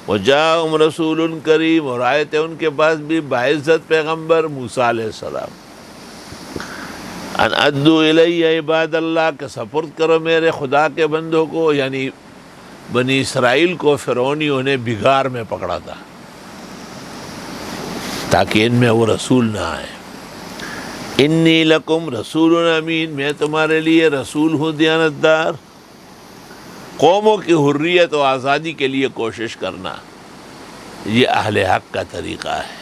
وَجَاءَهُمْ رَسُولٌ کریم، اور آئے تھے ان کے پاس بھی باعزت پیغمبر موسیٰ علیہ السلام۔ ان ادوا الی عباد اللہ، کہ سپرد کرو میرے خدا کے بندوں کو، یعنی بنی اسرائیل کو فرعونیوں نے بگار میں پکڑا تھا تاکہ ان میں وہ رسول نہ آئے۔ انی لکم رسول امین، میں تمہارے لیے رسول ہوں دیانتدار۔ قوموں کی حریت و آزادی کے لیے کوشش کرنا، یہ اہل حق کا طریقہ ہے۔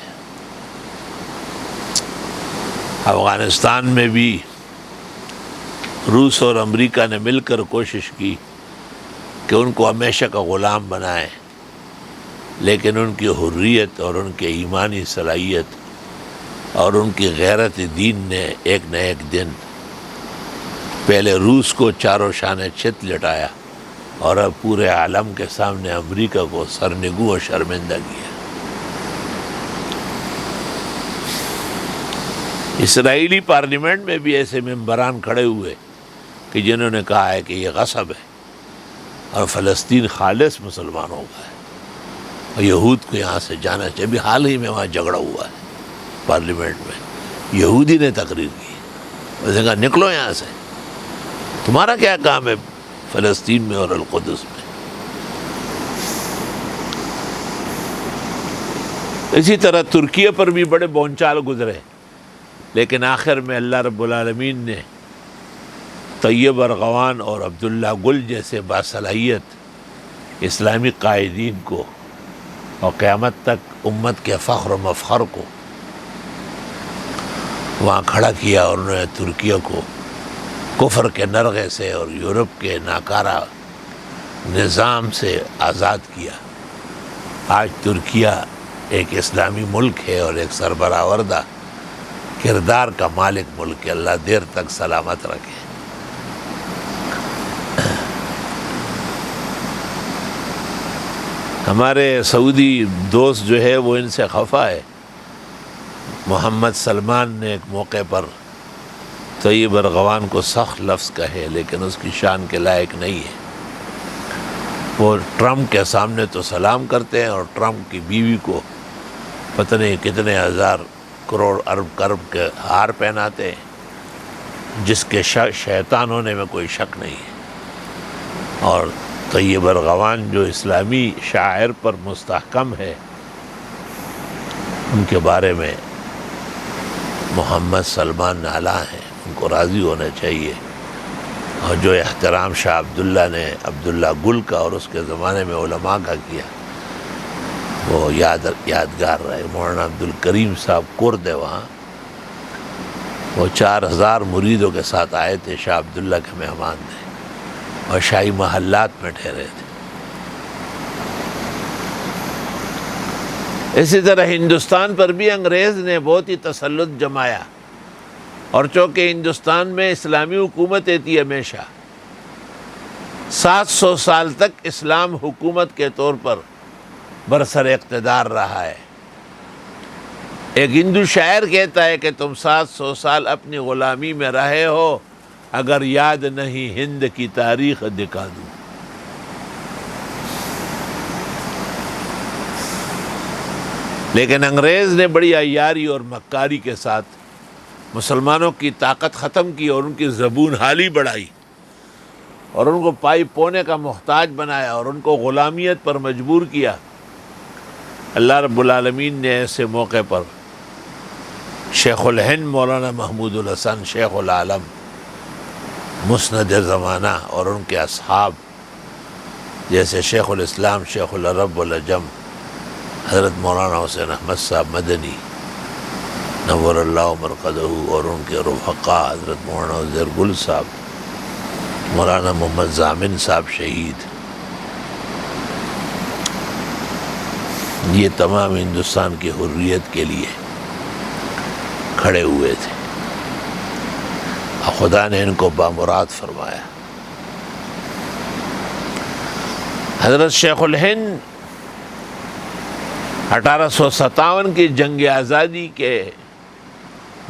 افغانستان میں بھی روس اور امریکہ نے مل کر کوشش کی کہ ان کو ہمیشہ کا غلام بنائیں، لیکن ان کی حریت اور ان کے ایمانی صلاحیت اور ان کی غیرت دین نے ایک نہ ایک دن پہلے روس کو چاروں شانے چت لٹایا اور اب پورے عالم کے سامنے امریکہ کو سرنگوں اور شرمندہ کیا۔ اسرائیلی پارلیمنٹ میں بھی ایسے ممبران کھڑے ہوئے کہ جنہوں نے کہا ہے کہ یہ غصب ہے اور فلسطین خالص مسلمانوں کا ہے اور یہود کو یہاں سے جانا چاہیے۔ ابھی حال ہی میں وہاں جھگڑا ہوا ہے پارلیمنٹ میں، یہودی نے تقریر کی، اس نے کہا نکلو یہاں سے، تمہارا کیا کام ہے فلسطین میں اور القدس میں۔ اسی طرح ترکیہ پر بھی بڑے بونچال گزرے، لیکن آخر میں اللہ رب العالمین نے طیب ارغوان اور عبداللہ گل جیسے باصلاحیت اسلامی قائدین کو اور قیامت تک امت کے فخر و مفخر کو وہاں کھڑا کیا، اور انہوں نے ترکیہ کو کفر کے نرغے سے اور یورپ کے ناکارہ نظام سے آزاد کیا۔ آج ترکیہ ایک اسلامی ملک ہے اور ایک سربراہوردہ کردار کا مالک ملک ہے، اللہ دیر تک سلامت رکھے۔ ہمارے سعودی دوست جو ہے وہ ان سے خفا ہے۔ محمد سلمان نے ایک موقع پر طیب ارغوان کو سخت لفظ کہے، لیکن اس کی شان کے لائق نہیں ہے۔ وہ ٹرمپ کے سامنے تو سلام کرتے ہیں اور ٹرمپ کی بیوی کو پتہ نہیں کتنے ہزار کروڑ ارب کے ہار پہناتے ہیں، جس کے شیطان ہونے میں کوئی شک نہیں ہے۔ اور طیب ارغوان جو اسلامی شاعر پر مستحکم ہے، ان کے بارے میں محمد سلمان نالاں ہیں، ان کو راضی ہونا چاہیے۔ اور جو احترام شاہ عبداللہ نے عبداللہ گل کا اور اس کے زمانے میں علماء کا کیا، وہ یادگار رہے۔ مولانا عبدالکریم صاحب کرد ہے وہاں، وہ 4000 مریدوں کے ساتھ آئے تھے، شاہ عبداللہ کے مہمان تھے اور شاہی محلات میں ٹھہرے تھے۔ اسی طرح ہندوستان پر بھی انگریز نے بہت ہی تسلط جمایا، اور چونکہ ہندوستان میں اسلامی حکومتیں تھی ہمیشہ، 700 سال تک اسلام حکومت کے طور پر برسر اقتدار رہا ہے۔ ایک ہندو شاعر کہتا ہے کہ تم 700 سال اپنی غلامی میں رہے ہو، اگر یاد نہیں ہند کی تاریخ دکھا دوں۔ لیکن انگریز نے بڑی عیاری اور مکاری کے ساتھ مسلمانوں کی طاقت ختم کی اور ان کی زبون حالی بڑھائی اور ان کو پائی پونے کا محتاج بنایا اور ان کو غلامیت پر مجبور کیا۔ اللہ رب العالمین نے ایسے موقع پر شیخ الہند مولانا محمود الحسن شیخ العالم مسند زمانہ اور ان کے اصحاب جیسے شیخ الاسلام شیخ العرب والعجم حضرت مولانا حسین احمد صاحب مدنی نور اللہ مرقدہ اور ان کے رفقا حضرت مولانا عزیر گل صاحب، مولانا محمد ضامن صاحب شہید، یہ تمام ہندوستان کی حریت کے لیے کھڑے ہوئے تھے، خدا نے ان کو بامراد فرمایا۔ حضرت شیخ الہند 1857 کی جنگ آزادی کے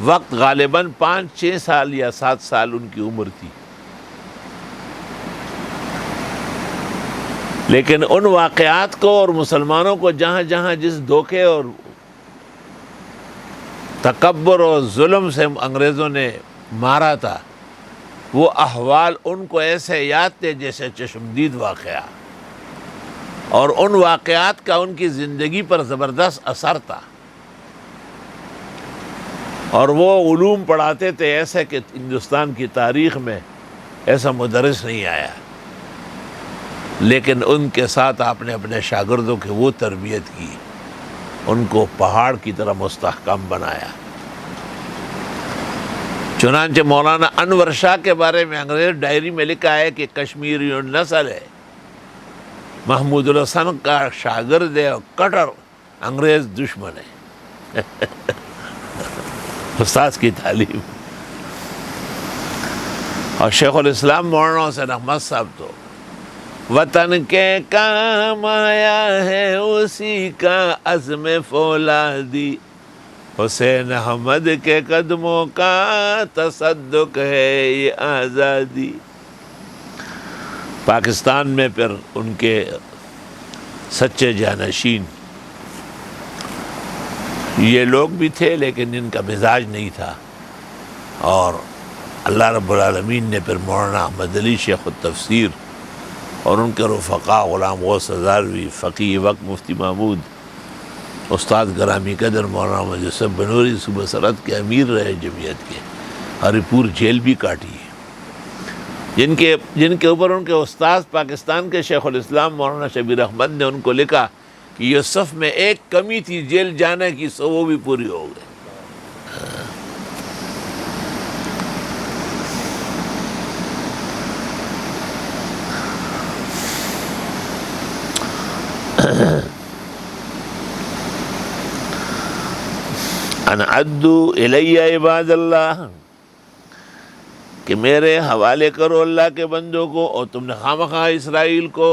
وقت غالباً 5-6 سال یا 7 سال ان کی عمر تھی، لیکن ان واقعات کو اور مسلمانوں کو جہاں جہاں جس دھوکے اور تکبر اور ظلم سے انگریزوں نے مارا تھا، وہ احوال ان کو ایسے یاد تھے جیسے چشمدید واقعہ، اور ان واقعات کا ان کی زندگی پر زبردست اثر تھا، اور وہ علوم پڑھاتے تھے ایسے کہ ہندوستان کی تاریخ میں ایسا مدرس نہیں آیا، لیکن ان کے ساتھ آپ نے اپنے شاگردوں کی وہ تربیت کی، ان کو پہاڑ کی طرح مستحکم بنایا۔ چنانچہ مولانا انور شاہ کے بارے میں انگریز ڈائری میں لکھا ہے کہ کشمیری نسل ہے، محمود الحسن کا شاگرد ہے اور کٹر انگریز دشمن ہے۔ استاد کی تعلیم۔ اور شیخ الاسلام مولانا حسین احمد صاحب تو وطن کے کام آیا ہے اسی کا عزم فولادی، حسین احمد کے قدموں کا تصدق ہے یہ آزادی۔ پاکستان میں پھر ان کے سچے جانشین یہ لوگ بھی تھے، لیکن ان کا مزاج نہیں تھا، اور اللہ رب العالمین نے پھر مولانا احمد علی شیخ التفسیر اور ان کے رفقا غلام غوث ہزاروی، فقیہ وقت مفتی محمود استاد گرامی قدر مولانا یوسف بنوری صوبہ سرحد کے امیر رہے جمعیت کے، ہری پور جیل بھی کاٹی ہے، جن کے اوپر ان کے استاد پاکستان کے شیخ الاسلام مولانا شبیر احمد نے ان کو لکھا کہ یوسف میں ایک کمی تھی جیل جانے کی، سو وہ بھی پوری ہو گئی۔ ان عدو الی عباد اللہ، کہ میرے حوالے کرو اللہ کے بندوں کو، اور تم نے خامخواہ اسرائیل کو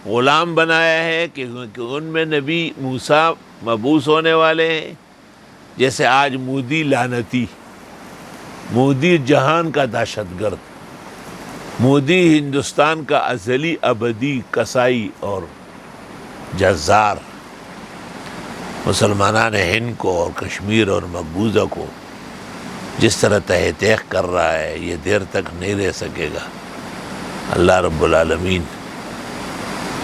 غلام بنایا ہے کہ ان میں نبی موسیٰ مبعوث ہونے والے ہیں، جیسے آج مودی لعنتی، مودی جہان کا دہشت گرد، مودی ہندوستان کا ازلی ابدی کسائی اور جزار، مسلمانان ہند کو اور کشمیر اور مقبوضہ کو جس طرح تہہ تیغ کر رہا ہے، یہ دیر تک نہیں رہ سکے گا۔ اللہ رب العالمین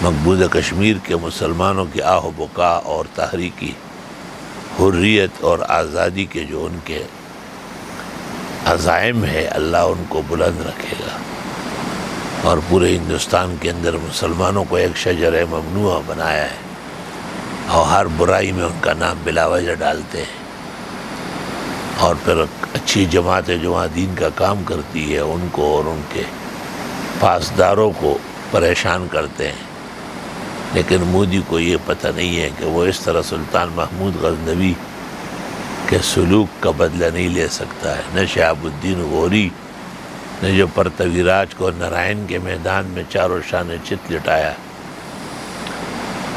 مقبوضہ کشمیر کے مسلمانوں کی آہ و بکا اور تحریکی حریت اور آزادی کے جو ان کے عزائم ہے، اللہ ان کو بلند رکھے گا، اور پورے ہندوستان کے اندر مسلمانوں کو ایک شجر ممنوع بنایا ہے، اور ہر برائی میں ان کا نام بلا وجہ ڈالتے ہیں، اور پھر اچھی جماعت جو وہاں دین کا کام کرتی ہے ان کو اور ان کے پاسداروں کو پریشان کرتے ہیں۔ لیکن مودی کو یہ پتہ نہیں ہے کہ وہ اس طرح سلطان محمود غزنوی کے سلوک کا بدلہ نہیں لے سکتا ہے، نہ شہاب الدین غوری نے جو پرتوی راج کو نارائن کے میدان میں چاروں شانے چت لٹایا،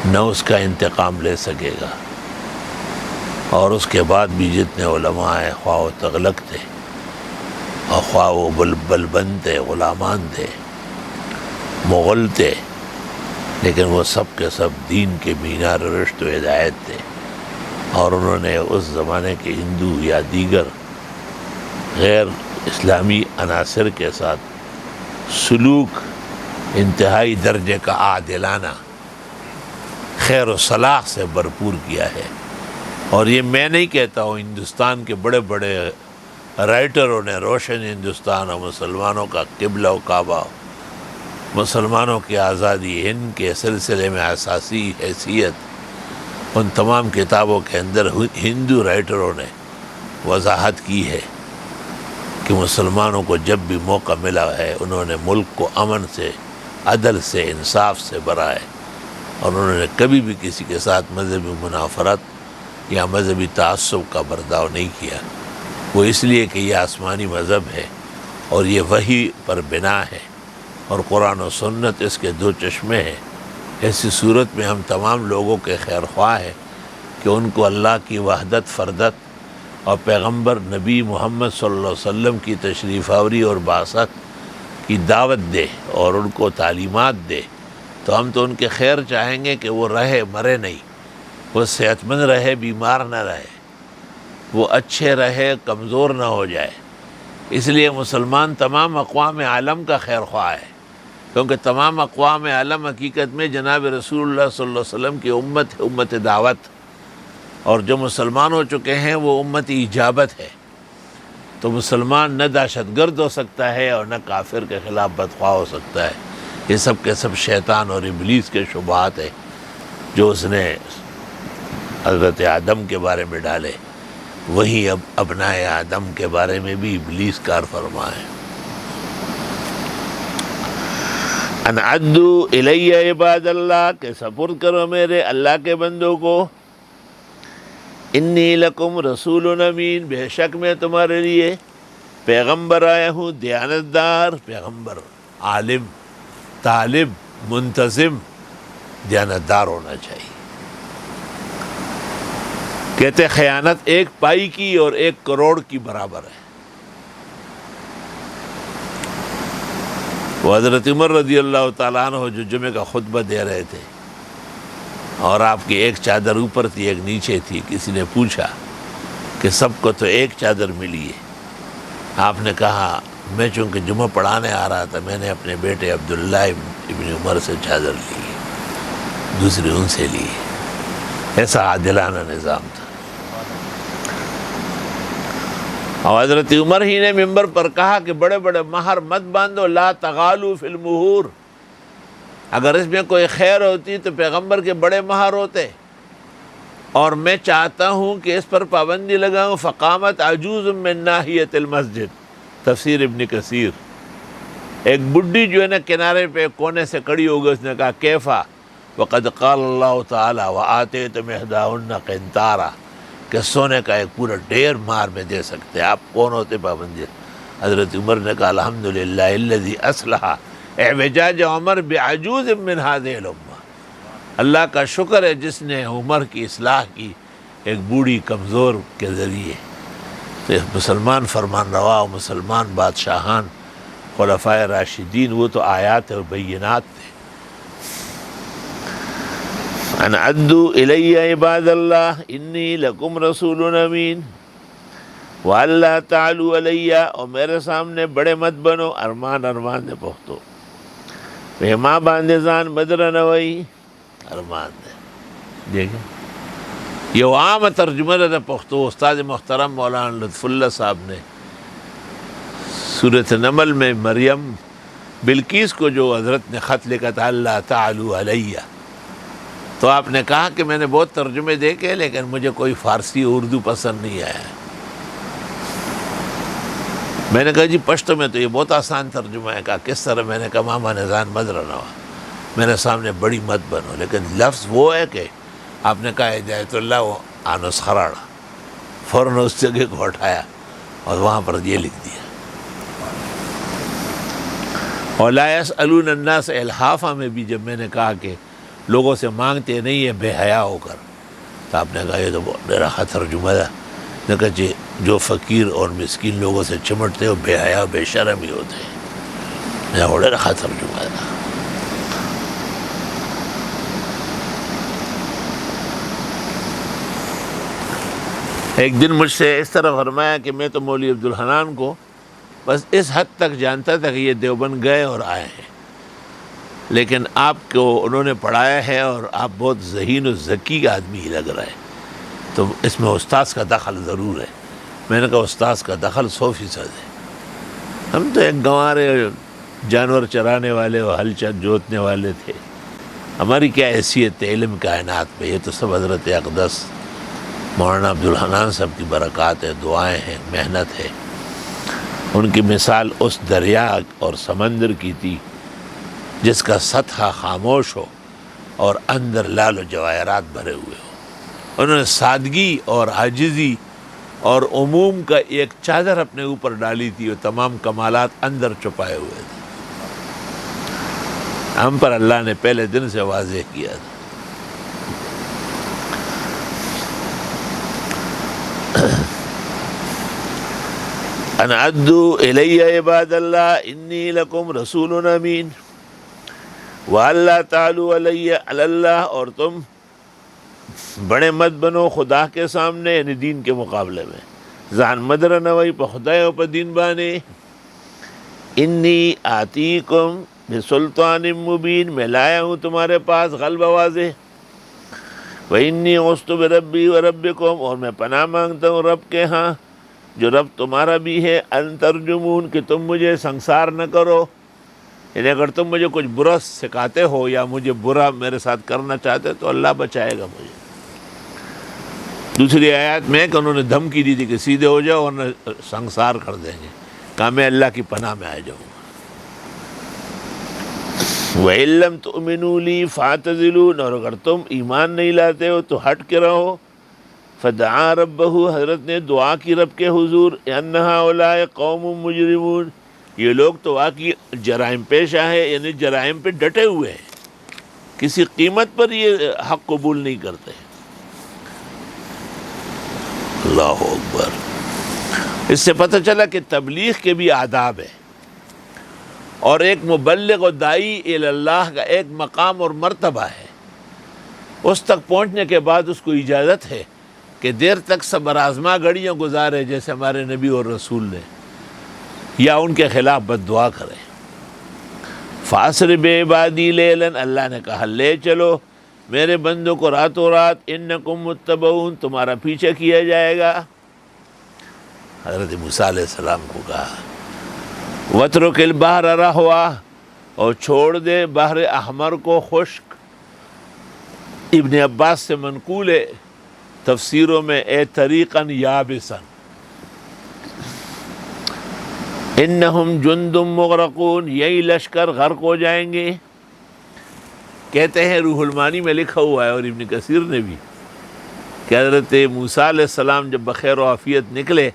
نہ اس کا انتقام لے سکے گا۔ اور اس کے بعد بھی جتنے علماء ہیں، خواہ وہ تغلق تھے اور خواہ وہ بلبند تھے، غلامان تھے، مغل تھے، لیکن وہ سب کے سب دین کے مینار رشد و ہدایت تھے، اور انہوں نے اس زمانے کے ہندو یا دیگر غیر اسلامی عناصر کے ساتھ سلوک انتہائی درجے کا عادلانہ خیر و صلاح سے بھرپور کیا ہے۔ اور یہ میں نہیں کہتا ہوں، ہندوستان کے بڑے بڑے رائٹروں نے، روشن ہندوستان اور مسلمانوں کا قبلہ و کعبہ، مسلمانوں کی آزادی ہند کے سلسلے میں اساسی حیثیت، ان تمام کتابوں کے اندر ہندو رائٹروں نے وضاحت کی ہے کہ مسلمانوں کو جب بھی موقع ملا ہے انہوں نے ملک کو امن سے، عدل سے، انصاف سے بھرا ہے، اور انہوں نے کبھی بھی کسی کے ساتھ مذہبی منافرت یا مذہبی تعصب کا برداؤ نہیں کیا۔ وہ اس لیے کہ یہ آسمانی مذہب ہے اور یہ وحی پر بنا ہے، اور قرآن و سنت اس کے دو چشمے ہیں۔ ایسی صورت میں ہم تمام لوگوں کے خیر خواہ ہیں کہ ان کو اللہ کی وحدت، فردت اور پیغمبر نبی محمد صلی اللہ علیہ وسلم کی تشریف آوری اور بعثت کی دعوت دے اور ان کو تعلیمات دے، تو ہم تو ان کے خیر چاہیں گے کہ وہ رہے، مرے نہیں، وہ صحت مند رہے، بیمار نہ رہے، وہ اچھے رہے، کمزور نہ ہو جائے۔ اس لیے مسلمان تمام اقوام عالم کا خیر خواہ ہے، کیونکہ تمام اقوام عالم حقیقت میں جناب رسول اللہ صلی اللہ علیہ وسلم کی امت ہے، امت دعوت، اور جو مسلمان ہو چکے ہیں وہ امت اجابت ہے۔ تو مسلمان نہ دہشت گرد ہو سکتا ہے اور نہ کافر کے خلاف بدخواہ ہو سکتا ہے۔ یہ سب کے سب شیطان اور ابلیس کے شبہات ہیں جو اس نے حضرت آدم کے بارے میں ڈالے، وہی اب ابنائے آدم کے بارے میں بھی ابلیس کار فرما ہے۔ ان عدو الی عباد اللہ، کہ سپرد کرو میرے اللہ کے بندوں کو، انی لکم رسول امین، بے شک میں تمہارے لیے پیغمبر آیا ہوں، دیانتدار پیغمبر، عالم، طالب، منتظم، دیانتدار ہونا چاہیے۔ کہتے خیانت ایک پائی کی اور 1 کروڑ کی برابر ہے۔ وہ حضرت عمر رضی اللہ تعالیٰ عنہ جو جمعہ کا خطبہ دے رہے تھے، اور آپ کی ایک چادر اوپر تھی، ایک نیچے تھی، کسی نے پوچھا کہ سب کو تو ایک چادر ملی ہے۔ آپ نے کہا میں چونکہ جمعہ پڑھانے آ رہا تھا، میں نے اپنے بیٹے عبداللہ ابن عمر سے چادر لی، دوسری ان سے لی۔ ایسا عادلانہ نظام تھا۔ اور حضرت عمر ہی نے ممبر پر کہا کہ بڑے بڑے مہر مت باندھو، لا تغالوا فی المہور، اگر اس میں کوئی خیر ہوتی تو پیغمبر کے بڑے مہر ہوتے، اور میں چاہتا ہوں کہ اس پر پابندی لگاؤں۔ فقامت عجوز من ناحیت المسجد، تفسیر ابن کثیر، ایک بڈھی جو ہے نا کنارے پہ کونے سے کڑی ہو گئی، اس نے کہا کیفا وقد قال اللہ تعالی وآتیتم احداہن قنطارا، کہ سونے کا ایک پورا ڈھیر مہر میں دے سکتے، آپ کون ہوتے پابندی؟ حضرت عمر نے کہا الحمدللہ الذی اصلح اعوجاج عمر بعجوز من هذه الامہ، اللہ کا شکر ہے جس نے عمر کی اصلاح کی ایک بوڑھی کمزور کے ذریعے۔ تو مسلمان فرمان روا و مسلمان بادشاہان خلفائے راشدین، وہ تو آیات اور بینات تھے۔ ان عدوا الی عباد اللہ انی لکم رسول امین والا تعلوا علی، اور میرے سامنے بڑے مت بنو، ارمان دے پختو وے ماں باندے زان بدر نوئی ارمان دے۔ دیکھیں یہ وہ عام ترجمہ ہے پختو، استاد محترم مولانا لطف اللہ صاحب نے سورۃ نمل میں مریم بلقیس کو جو حضرت نے خط لکھا تھا اللہ تعلوا علیہ، تو آپ نے کہا کہ میں نے بہت ترجمے دیکھے لیکن مجھے کوئی فارسی اردو پسند نہیں آیا۔ میں نے کہا جی پشتو میں تو یہ بہت آسان ترجمہ ہے۔ کہا کس طرح؟ میں نے کہا ماما نظان مدر نوا، میرے سامنے بڑی مت بنو، لیکن لفظ وہ ہے کہ آپ نے کہا ہدایت اللہ وہ آنس خراڑا، فوراً اس جگہ کو ہٹایا اور وہاں پر یہ لکھ دیا۔ اور لا یسألون الناس الحافہ میں بھی جب میں نے کہا کہ لوگوں سے مانگتے نہیں ہیں بے حیا ہو کر، تو آپ نے کہا یہ تو میرا ترجمہ ہے۔ نے کہا جی جو فقیر اور مسکین لوگوں سے چمٹتے ہو بے حیا بے شرم ہی ہوتے ہیں، یہ بڑے رکھا ترجمہ ہے۔ ایک دن مجھ سے اس طرح فرمایا کہ میں تو مولوی عبدالحنان کو بس اس حد تک جانتا تھا کہ یہ دیوبند گئے اور آئے ہیں، لیکن آپ کو انہوں نے پڑھایا ہے اور آپ بہت ذہین و ذکی آدمی ہی لگ رہا ہے، تو اس میں استاذ کا دخل ضرور ہے۔ میں نے کہا استاذ کا دخل 100% ہے، ہم تو ایک گنوارے جانور چرانے والے اور ہل جوتنے والے تھے، ہماری کیا حیثیت ہے علم کائنات میں؟ یہ تو سب حضرت اقدس مولانا عبدالحنان صاحب کی برکات ہے، دعائیں ہیں، محنت ہے۔ ان کی مثال اس دریا اور سمندر کی تھی جس کا سطح خاموش ہو اور اندر لال و جواہرات بھرے ہوئے ہو۔ انہوں نے سادگی اور عاجزی اور عموم کا ایک چادر اپنے اوپر ڈالی تھی اور تمام کمالات اندر چھپائے ہوئے تھے۔ ہم پر اللہ نے پہلے دن سے واضح کیا تھا۔ ان عدوا الی عباد اللہ انی لکم رسول امین وَأَلَّا تَعْلُوا عَلَيَّ عَلَى اللَّهِ، اور تم بڑے مت بنو خدا کے سامنے، یعنی دین کے مقابلے میں، زان مدر نوئی پہ خدایوں پہ دین بانے۔ انی آتیکم بسلطان مبین، میں لایا ہوں تمہارے پاس غلبہ واضح۔ وَإِنِّي عُذْتُ بِرَبِّي وَرَبِّكُمْ، اور میں پناہ مانگتا ہوں رب کے ہاں جو رب تمہارا بھی ہے، ان ترجمون، کہ تم مجھے سنسار نہ کرو، یعنی اگر تم مجھے کچھ برا سکھاتے ہو یا مجھے برا میرے ساتھ کرنا چاہتے تو اللہ بچائے گا مجھے۔ دوسری آیات میں کہ انہوں نے دھمکی دی تھی کہ سیدھے ہو جاؤ ورنہ سنسار کر دیں گے، کہا میں اللہ کی پناہ میں آ جاؤں گا۔ وَإِن لَّمْ تُؤْمِنُوا لِي فَاعْتَزِلُونِ، اور اگر تم ایمان نہیں لاتے ہو تو ہٹ کے رہو۔ فَدَعَا رَبَّهُ، حضرت نے دعا کی رب کے حضور، اِنَّ هَٰؤُلَاءِ قَوْمٌ مُجْرِمُونَ، یہ لوگ تو واقعی جرائم پیشہ ہے، یعنی جرائم پہ ڈٹے ہوئے ہیں، کسی قیمت پر یہ حق قبول نہیں کرتے۔ اللہ اکبر۔ اس سے پتہ چلا کہ تبلیغ کے بھی آداب ہے، اور ایک مبلغ و داعی الی اللہ کا ایک مقام اور مرتبہ ہے، اس تک پہنچنے کے بعد اس کو اجازت ہے کہ دیر تک صبر آزما گھڑیاں گزارے جیسے ہمارے نبی اور رسول نے، یا ان کے خلاف بد دعا کرے۔ فاسر بعبادی لیلاً، اللہ نے کہا لے چلو میرے بندوں کو راتوں رات انکم متبعون تمہارا پیچھے کیا جائے گا. حضرت موسیٰ علیہ السلام کو کہا وَاتْرُكِ الْبَحْرَ رَهْوًا، اور چھوڑ دے بحر احمر کو خشک. ابن عباس سے منقول ہے تفسیروں میں اے طریقاً یابساً، انہم جند مغرقون، یہی لشکر غرق ہو جائیں گے. کہتے ہیں روح المعانی میں لکھا ہوا ہے اور ابن کثیر نے بھی کہ حضرت موسیٰ علیہ السلام جب بخیر و عافیت نکلے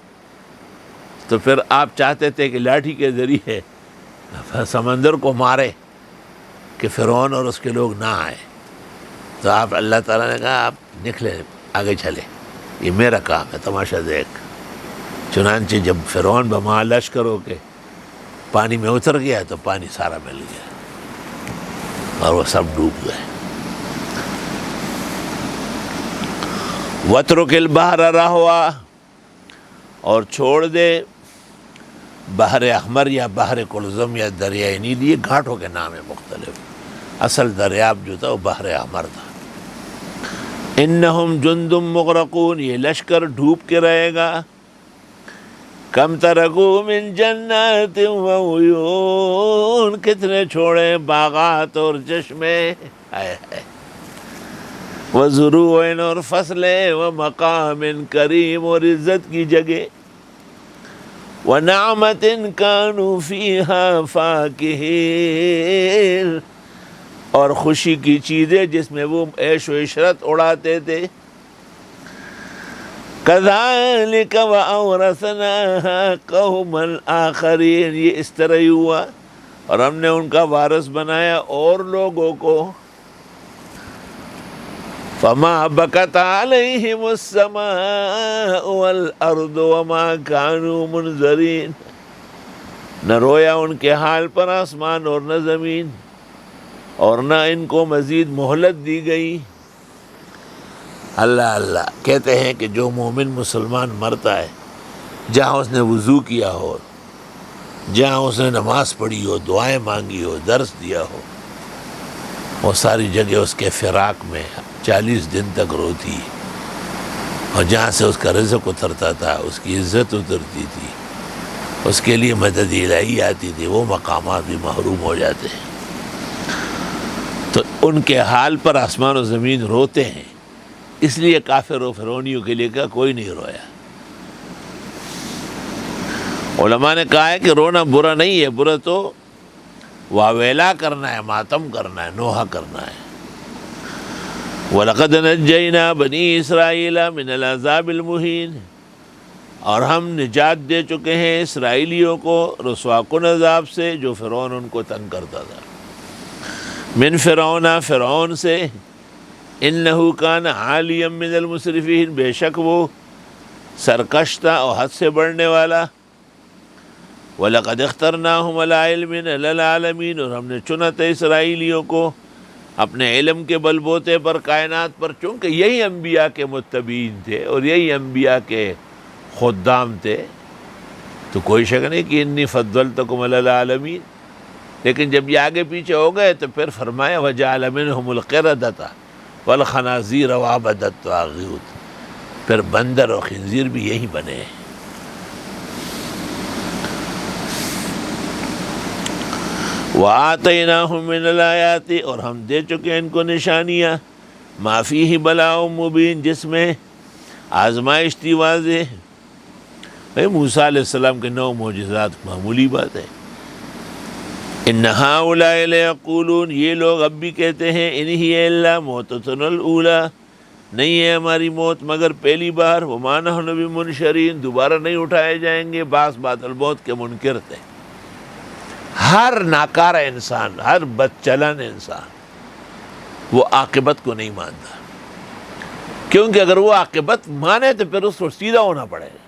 تو پھر آپ چاہتے تھے کہ لاٹھی کے ذریعے سمندر کو مارے کہ فرعون اور اس کے لوگ نہ آئے. تو آپ اللہ تعالیٰ نے کہا آپ نکلے آگے چلے، یہ میرا کام ہے، تماشا دیکھ. چنانچہ جب فرعون بما لشکر ہو کے پانی میں اتر گیا تو پانی سارا مل گیا اور وہ سب ڈوب گئے. وَاتْرُكِ الْبَحْرَ رَهْوًا، اور چھوڑ دے بحر احمر یا بحر کلزم یا دریائے نیل، یہ گھاٹوں کے نام ہیں مختلف، اصل دریاب جو تھا وہ بحر احمر تھا. انہم جند مغرقون، یہ لشکر ڈوب کے رہے گا. کم ترکو من جنات وعیون، کتنے چھوڑے باغات اور چشمے، وزروع اور فصلیں، ومقام کریم اور عزت کی جگہ، ونعمت کانوا فیہا فاکہین، اور خوشی کی چیزیں جس میں وہ عیش و عشرت اڑاتے تھے. کذالک وأورثناہا قوما آخرین، یہ اس طرح ہی ہوا اور ہم نے ان کا وارث بنایا اور لوگوں کو. فما بکت علیہم السماء والارض وما كانوا منذرین، نہ رویا ان کے حال پر آسمان اور نہ زمین، اور نہ ان کو مزید مہلت دی گئی. اللہ اللہ کہتے ہیں کہ جو مومن مسلمان مرتا ہے جہاں اس نے وضو کیا ہو، جہاں اس نے نماز پڑھی ہو، دعائیں مانگی ہو، درس دیا ہو، وہ ساری جگہ اس کے فراق میں 40 دن تک روتی، اور جہاں سے اس کا رزق اترتا تھا، اس کی عزت اترتی تھی، اس کے لیے مدد الہی آتی تھی، وہ مقامات بھی محروم ہو جاتے ہیں. تو ان کے حال پر آسمان و زمین روتے ہیں. اس لیے کافر و فرعونیوں کے لیے کوئی نہیں رویا. علماء نے کہا ہے کہ رونا برا نہیں ہے، برا تو واویلا کرنا ہے، ماتم کرنا ہے، نوحہ کرنا ہے. وَلَقَدْ نَجَّيْنَا بَنِي إِسْرَائِيلَ مِنَ الْعَذَابِ الْمُهِينِ، اور ہم نجات دے چکے ہیں اسرائیلیوں کو رسوا کن عذاب سے جو فرعون ان کو تنگ کرتا تھا. من فرعون سے، انہو کان عالیا من المسرفین، بے شک وہ سرکش تھا اور حد سے بڑھنے والا. وَلَقَدْ اخْتَرْنَاهُمْ عَلَىٰ عِلْمٍ عَلَى الْعَالَمِينَ، اور ہم نے چنا تھا اسرائیلیوں کو اپنے علم کے بل بوتے پر کائنات پر، چونکہ یہی انبیاء کے متبعین تھے اور یہی انبیاء کے خدام تھے. تو کوئی شک نہیں کہ انی فضلتکم علی العالمین. لیکن جب یہ آگے پیچھے ہو گئے تو پھر فرمایا وجعل منہم القردۃ والخنازیر وعبد الطاغوت، پھر بندر اور خنزیر بھی یہی بنے. وآتیناہم من الآیات، اور ہم دے چکے ان کو نشانیاں، ما فیہ بلاء مبین، جس میں آزمائش تھی واضح. موسیٰ علیہ السلام کے 9 معجزات معمولی بات ہے. ان ہؤلاء لیقولون، یہ لوگ اب بھی کہتے ہیں، ان ہی الا موتتنا الاولی، نہیں ہے ہماری موت مگر پہلی بار، وما نحن بمنشرین، دوبارہ نہیں اٹھائے جائیں گے. بعض بعد الموت کے منکر تھے. ہر ناکارہ انسان، ہر بدچلن انسان وہ عاقبت کو نہیں مانتا، کیونکہ اگر وہ عاقبت مانے تو پھر اس کو سیدھا ہونا پڑے گا.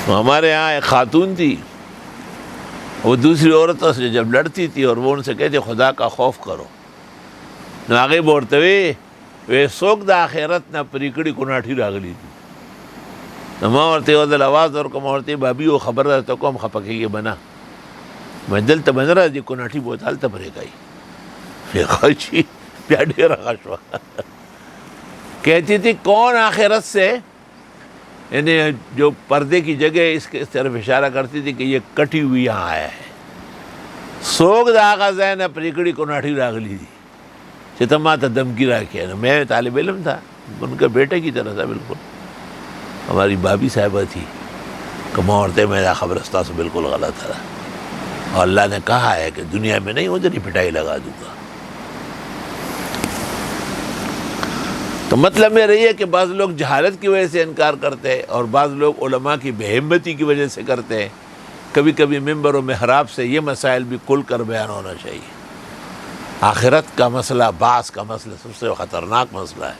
ہمارے ہاں ایک خاتون تھی، وہ دوسری عورتوں سے جب لڑتی تھی اور وہ ان سے کہتے خدا کا خوف کرو، نو آگے بورتے ہوئے سوک دا آخرت نا پریکڑی کناٹھی راگلی تھی. ماں عورتیں ودل آواز اور کم عورتیں بابی وہ خبر رہتا کو ہم خپکے یہ بنا میں دل تا بن رہا دی کناٹھی بہت حال تا پرے گئی. جی پیا ڈیرا خشوا کہتی تھی کون آخرت سے، یعنی جو پردے کی جگہ اس کے طرف اشارہ کرتی تھی کہ یہ کٹی ہوئی یہاں آیا ہے. سوگ دا آغا زین پریکڑی کو ناٹھی راگلی دی چتما تا دمکی راکھے. میں طالب علم تھا، ان کا بیٹے کی طرح تھا بالکل. ہماری بابی صاحبہ تھی کہ عورتیں میرا خبرستہ سے بالکل غلط ہے، اور اللہ نے کہا ہے کہ دنیا میں نہیں ادھر ہی پٹائی لگا دوں گا. تو مطلب میرا یہ ہے کہ بعض لوگ جہالت کی وجہ سے انکار کرتے ہیں، اور بعض لوگ علماء کی بے ہمتی کی وجہ سے کرتے ہیں. کبھی کبھی ممبر و محراب سے یہ مسائل بھی کھل کر بیان ہونا چاہیے. آخرت کا مسئلہ، بعث کا مسئلہ سب سے خطرناک مسئلہ ہے.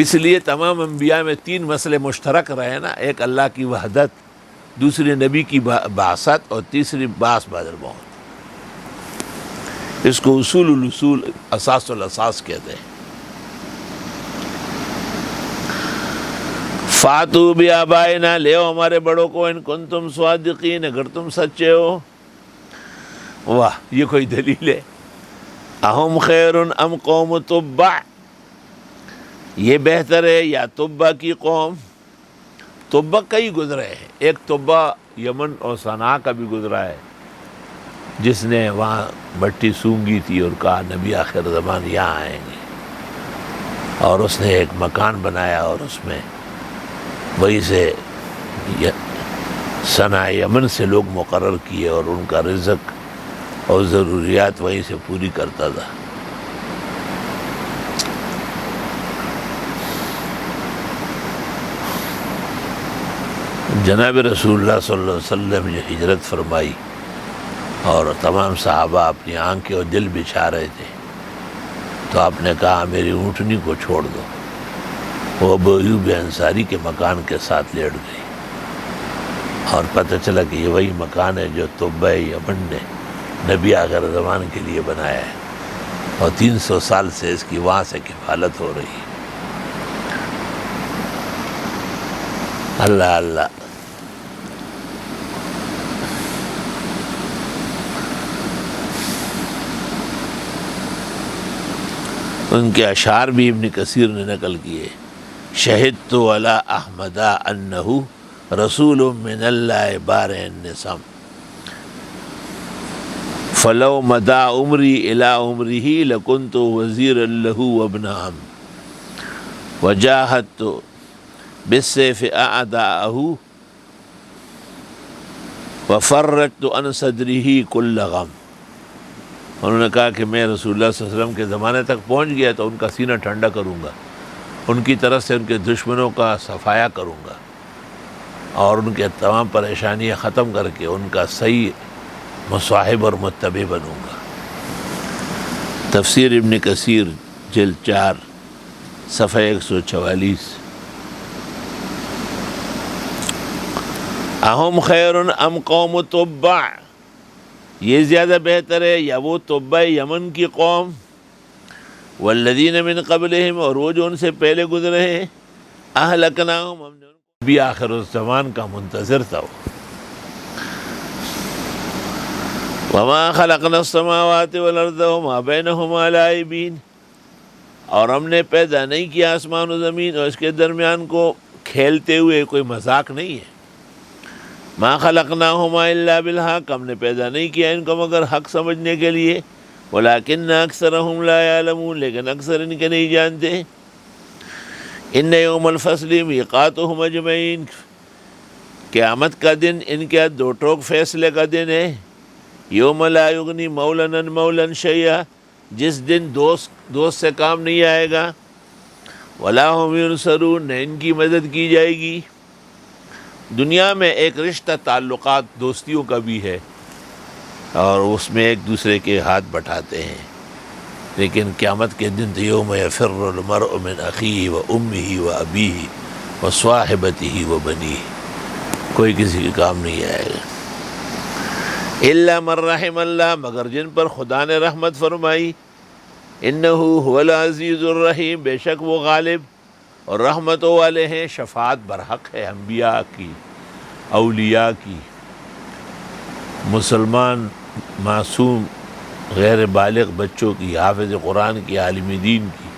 اس لیے تمام انبیاء میں 3 مسئلے مشترک رہے نا، ایک اللہ کی وحدت، دوسری نبی کی بعثت، اور تیسری بعث بعد الموت. اس کو اصول الاصول، اساس الاساس کہتے ہیں. فاتو بآبائنا، لے آؤ ہمارے بڑوں کو، ان کنتم صادقین، اگر تم سچے ہو. واہ، یہ کوئی دلیل ہے. اہم خیر ام قوم تبع، یہ بہتر ہے یا تبع کی قوم. تبع کئی گزرے ہیں، ایک تبع یمن اور صنعاء کا بھی گزرا ہے، جس نے وہاں مٹی سونگی تھی اور کہا نبی آخر زمان یہاں آئیں گے، اور اس نے ایک مکان بنایا اور اس میں وہیں سے صنعاء یمن سے لوگ مقرر کیے، اور ان کا رزق اور ضروریات وہیں سے پوری کرتا تھا. جناب رسول اللہ صلی اللہ علیہ وسلم جو ہجرت فرمائی اور تمام صحابہ اپنی آنکھیں اور دل بچھا رہے تھے، تو آپ نے کہا میری اونٹنی کو چھوڑ دو. وہ ابو ایوب انصاری کے مکان کے ساتھ لیٹ گئی، اور پتہ چلا کہ یہ وہی مکان ہے جو تبع یمن نے نبی آخر زمان کے لیے بنایا ہے، اور 300 سال سے اس کی وہاں سے کفالت ہو رہی ہے. اللہ اللہ. ان کے اشعار بھی ابن کثیر نے نقل کیے. شہدت علی احمد انہ رسول من اللہ بارع النسم، فلو مدا عمری الی عمرہ لکنت وزیرا لہ وابن عم، وجاہدت بالسیف اعداءہ وفرجت عن صدرہ کل غم. انہوں نے کہا کہ میں رسول اللہ صلی اللہ علیہ وسلم کے زمانے تک پہنچ گیا تو ان کا سینہ ٹھنڈا کروں گا، ان کی طرف سے ان کے دشمنوں کا صفایا کروں گا، اور ان کے تمام پریشانیاں ختم کر کے ان کا صحیح مصاحب اور متبع بنوں گا. تفسیر ابن کثیر جلد 4 صفحہ 144. اہم خیر ام قوم تبع، یہ زیادہ بہتر ہے یا وہ تبع یمن کی قوم، والذین من قبلہم، اور وہ جو ان سے پہلے گزرے ہیں، اہلکناہم، ہم نے بھی آخر الزمان کا منتظر تھا. وما خلقنا السماوات والارض وما بینہما لاعبین، اور ہم نے پیدا نہیں کیا آسمان و زمین اور اس کے درمیان کو کھیلتے ہوئے، کوئی مذاق نہیں ہے. ما خلقناہما الا بالحق، ہم نے پیدا نہیں کیا ان کو مگر حق سمجھنے کے لیے. ولکن اکثرہم لا یعلمون، لیکن اکثر ان کے نہیں جانتے. ان یوم الفصل میقاتہم اجمعین، قیامت کا دن ان کے 2 ٹوک فیصلے کا دن ہے. یوم لا یغنی مولا عن مولا شیئا، جس دن دوست سے کام نہیں آئے گا. ولا هم ینصرون، نہ ان کی مدد کی جائے گی. دنیا میں ایک رشتہ تعلقات دوستیوں کا بھی ہے، اور اس میں ایک دوسرے کے ہاتھ بٹھاتے ہیں، لیکن قیامت کے دن تو یوم یفر المرء من اخیہ و امہ و ابیہ و صاحبتہ و بنیہ، کوئی کسی کے کام نہیں آئے گا. الا من رحم اللہ، مگر جن پر خدا نے رحمت فرمائی. انہ هو العزیز الرحیم، بے شک وہ غالب اور رحمتوں والے ہیں. شفاعت برحق ہے انبیاء کی، اولیاء کی. مسلمان معصوم غیر بالغ بچوں کی، حافظ قرآن کی، عالم دین کی،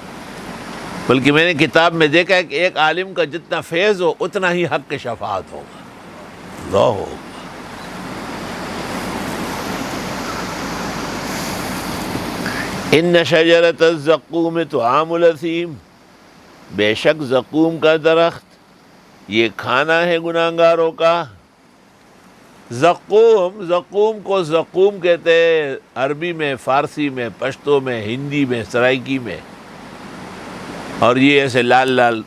بلکہ میں نے کتاب میں دیکھا ہے کہ ایک عالم کا جتنا فیض ہو اتنا ہی حق کی شفاعت ہوگا. اللہ ہوگا. ان شجرۃ الزقوم طعام الاثیم، بے شک زقوم کا درخت یہ کھانا ہے گناہگاروں کا. زقوم کو زقوم کہتے ہیں عربی میں، فارسی میں، پشتو میں، ہندی میں، سرائکی میں، اور یہ ایسے لال لال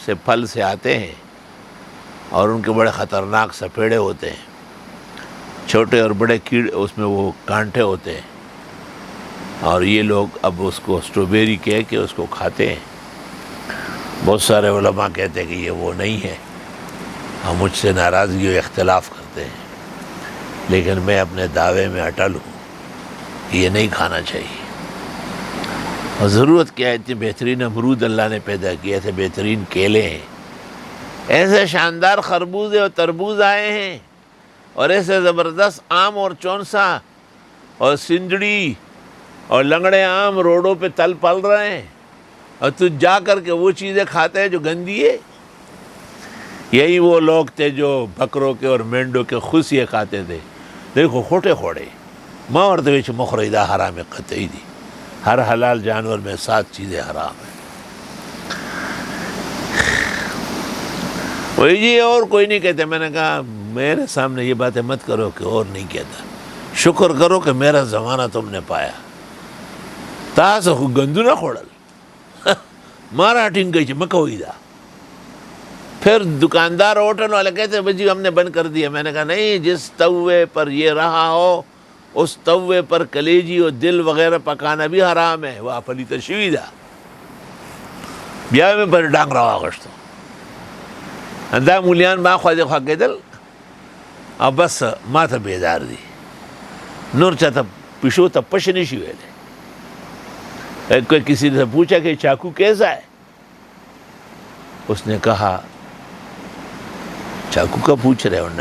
سے پھل سے آتے ہیں اور ان کے بڑے خطرناک سپیڑے ہوتے ہیں، چھوٹے اور بڑے کیڑے اس میں وہ کانٹے ہوتے ہیں، اور یہ لوگ اب اس کو اسٹرابیری کہہ کے اس کو کھاتے ہیں. بہت سارے علماء کہتے ہیں کہ یہ وہ نہیں ہے، ہم مجھ سے ناراضگی و اختلاف کرتے ہیں، لیکن میں اپنے دعوے میں اٹل ہوں کہ یہ نہیں کھانا چاہیے. اور ضرورت کیا ہے، اتنے بہترین امرود اللہ نے پیدا کیے، ایسے بہترین کیلے ہیں، ایسے شاندار خربوزے اور تربوز آئے ہیں، اور ایسے زبردست آم اور چونسا اور سنجڑی اور لنگڑے آم روڈوں پہ تل پل رہے ہیں، اور تو جا کر کے وہ چیزیں کھاتے ہیں جو گندی ہے. یہی وہ لوگ تھے جو بکروں کے اور مینڈوں کے خصیے کھاتے تھے. دیکھو کھوٹے کھوڑے ماں اور دویچ مخریدہ حرام قطعی دی، ہر حلال جانور میں 7 چیزیں حرام ہیں. وہی جی اور کوئی نہیں کہتے. میں نے کہا میرے سامنے یہ باتیں مت کرو کہ اور نہیں کہتا، شکر کرو کہ میرا زمانہ تم نے پایا. تاسو گندو نہ کھوڑل مارا ٹنگ گئی مکوئی دا. پھر دکاندار ہوٹل والے کہتے ہیں بھائی ہم نے بند کر دیا. میں نے کہا نہیں، جس توے پر یہ رہا ہو اس توے پر کلیجی اور دل وغیرہ پکانا بھی حرام ہے. وہ پلی تشوی دا بیا میں پر ڈانگ رہا گشتو دا مولیان با خواہ خواہ کے دل اب بس ما تا بیدار دی نور چاہتا پیشو تا پشنی شوئے دے. کوئی کسی نے پوچھا کہ چاقو کیسا ہے، اس نے کہا چاقو کا پوچھ رہے. انہوں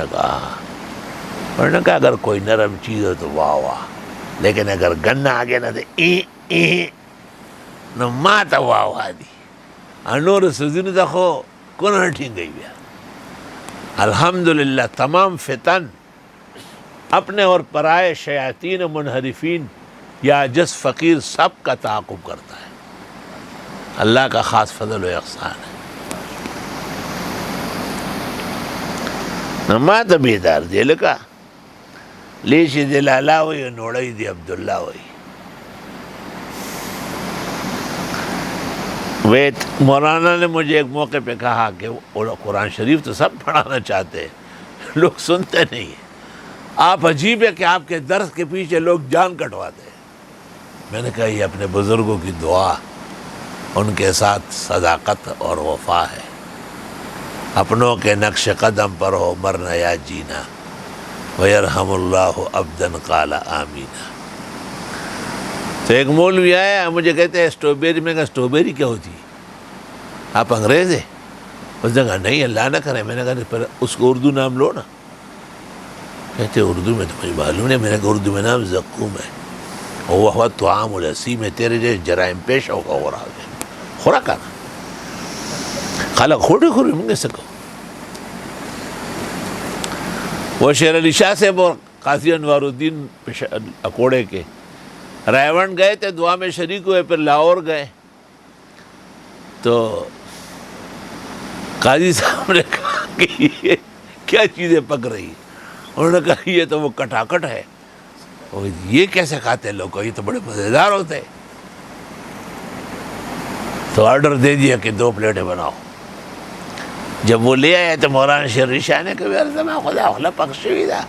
نے کہا اگر کوئی نرم چیز ہو تو واہ واہ، لیکن اگر گنا آگے نہ دے نو ما تا واہ واہ دی انور سزن تا خو کون ٹھینگ گئی بیا. الحمدللہ تمام فتن اپنے اور پرائے شیاطین منحرفین یا عجز فقیر سب کا تعاقب کرتا ہے. اللہ کا خاص فضل و احسان ہے. نما تا بیدار دی لکا لیشی دی لالا ہوئی نوڑی دی عبداللہ ہوئی. ویت مولانا نے مجھے ایک موقع پہ کہا کہ قرآن شریف تو سب پڑھانا چاہتے ہیں، لوگ سنتے نہیں ہیں. آپ عجیب ہے کہ آپ کے درس کے پیچھے لوگ جان کٹواتے ہیں. میں نے کہا یہ اپنے بزرگوں کی دعا، ان کے ساتھ صداقت اور وفا ہے. اپنوں کے نقش قدم پر ہو مرنا یا جینا، وَيَرْحَمُ اللَّهُ عَبْدًا قَالَ آمِينَ. تو ایک مولوی آیا مجھے کہتے ہیں اسٹرابیری. میں کہا اسٹرابیری کیا ہوتی، آپ انگریز ہیں؟ اس نے کہا نہیں اللہ نہ کرے. میں نے کہا پھر اس کو اردو نام لو نا. کہتے اردو میں تو مجھے معلوم نہیں. میں نے کہا اردو میں نام زقوم ہے، وہ طعام الاسیم ہے. تیرے جیسے جرائم پیش ہوگا ہو رہا ہے خوراک آنا خالق کھوٹے کھوڑے منگے سکو. وہ شیر علی شاہ صاحب اور قاضی انوار الدین اکوڑے کے رائیون گئے تھے، دعا میں شریک ہوئے. پھر لاہور گئے تو قاضی صاحب نے کہا کہ یہ کیا چیزیں پک رہی ہیں. انہوں نے کہا یہ تو وہ کٹاکٹ ہے. یہ کیسے کھاتے ہیں لوگ، یہ تو بڑے مزیدار ہوتے ہیں. تو آرڈر دے دیا کہ 2 پلیٹیں بناؤ. جب وہ لے آئے تو مولانا شیر علی شاہ نے کہا زمان خدا اخلا پخشوی دا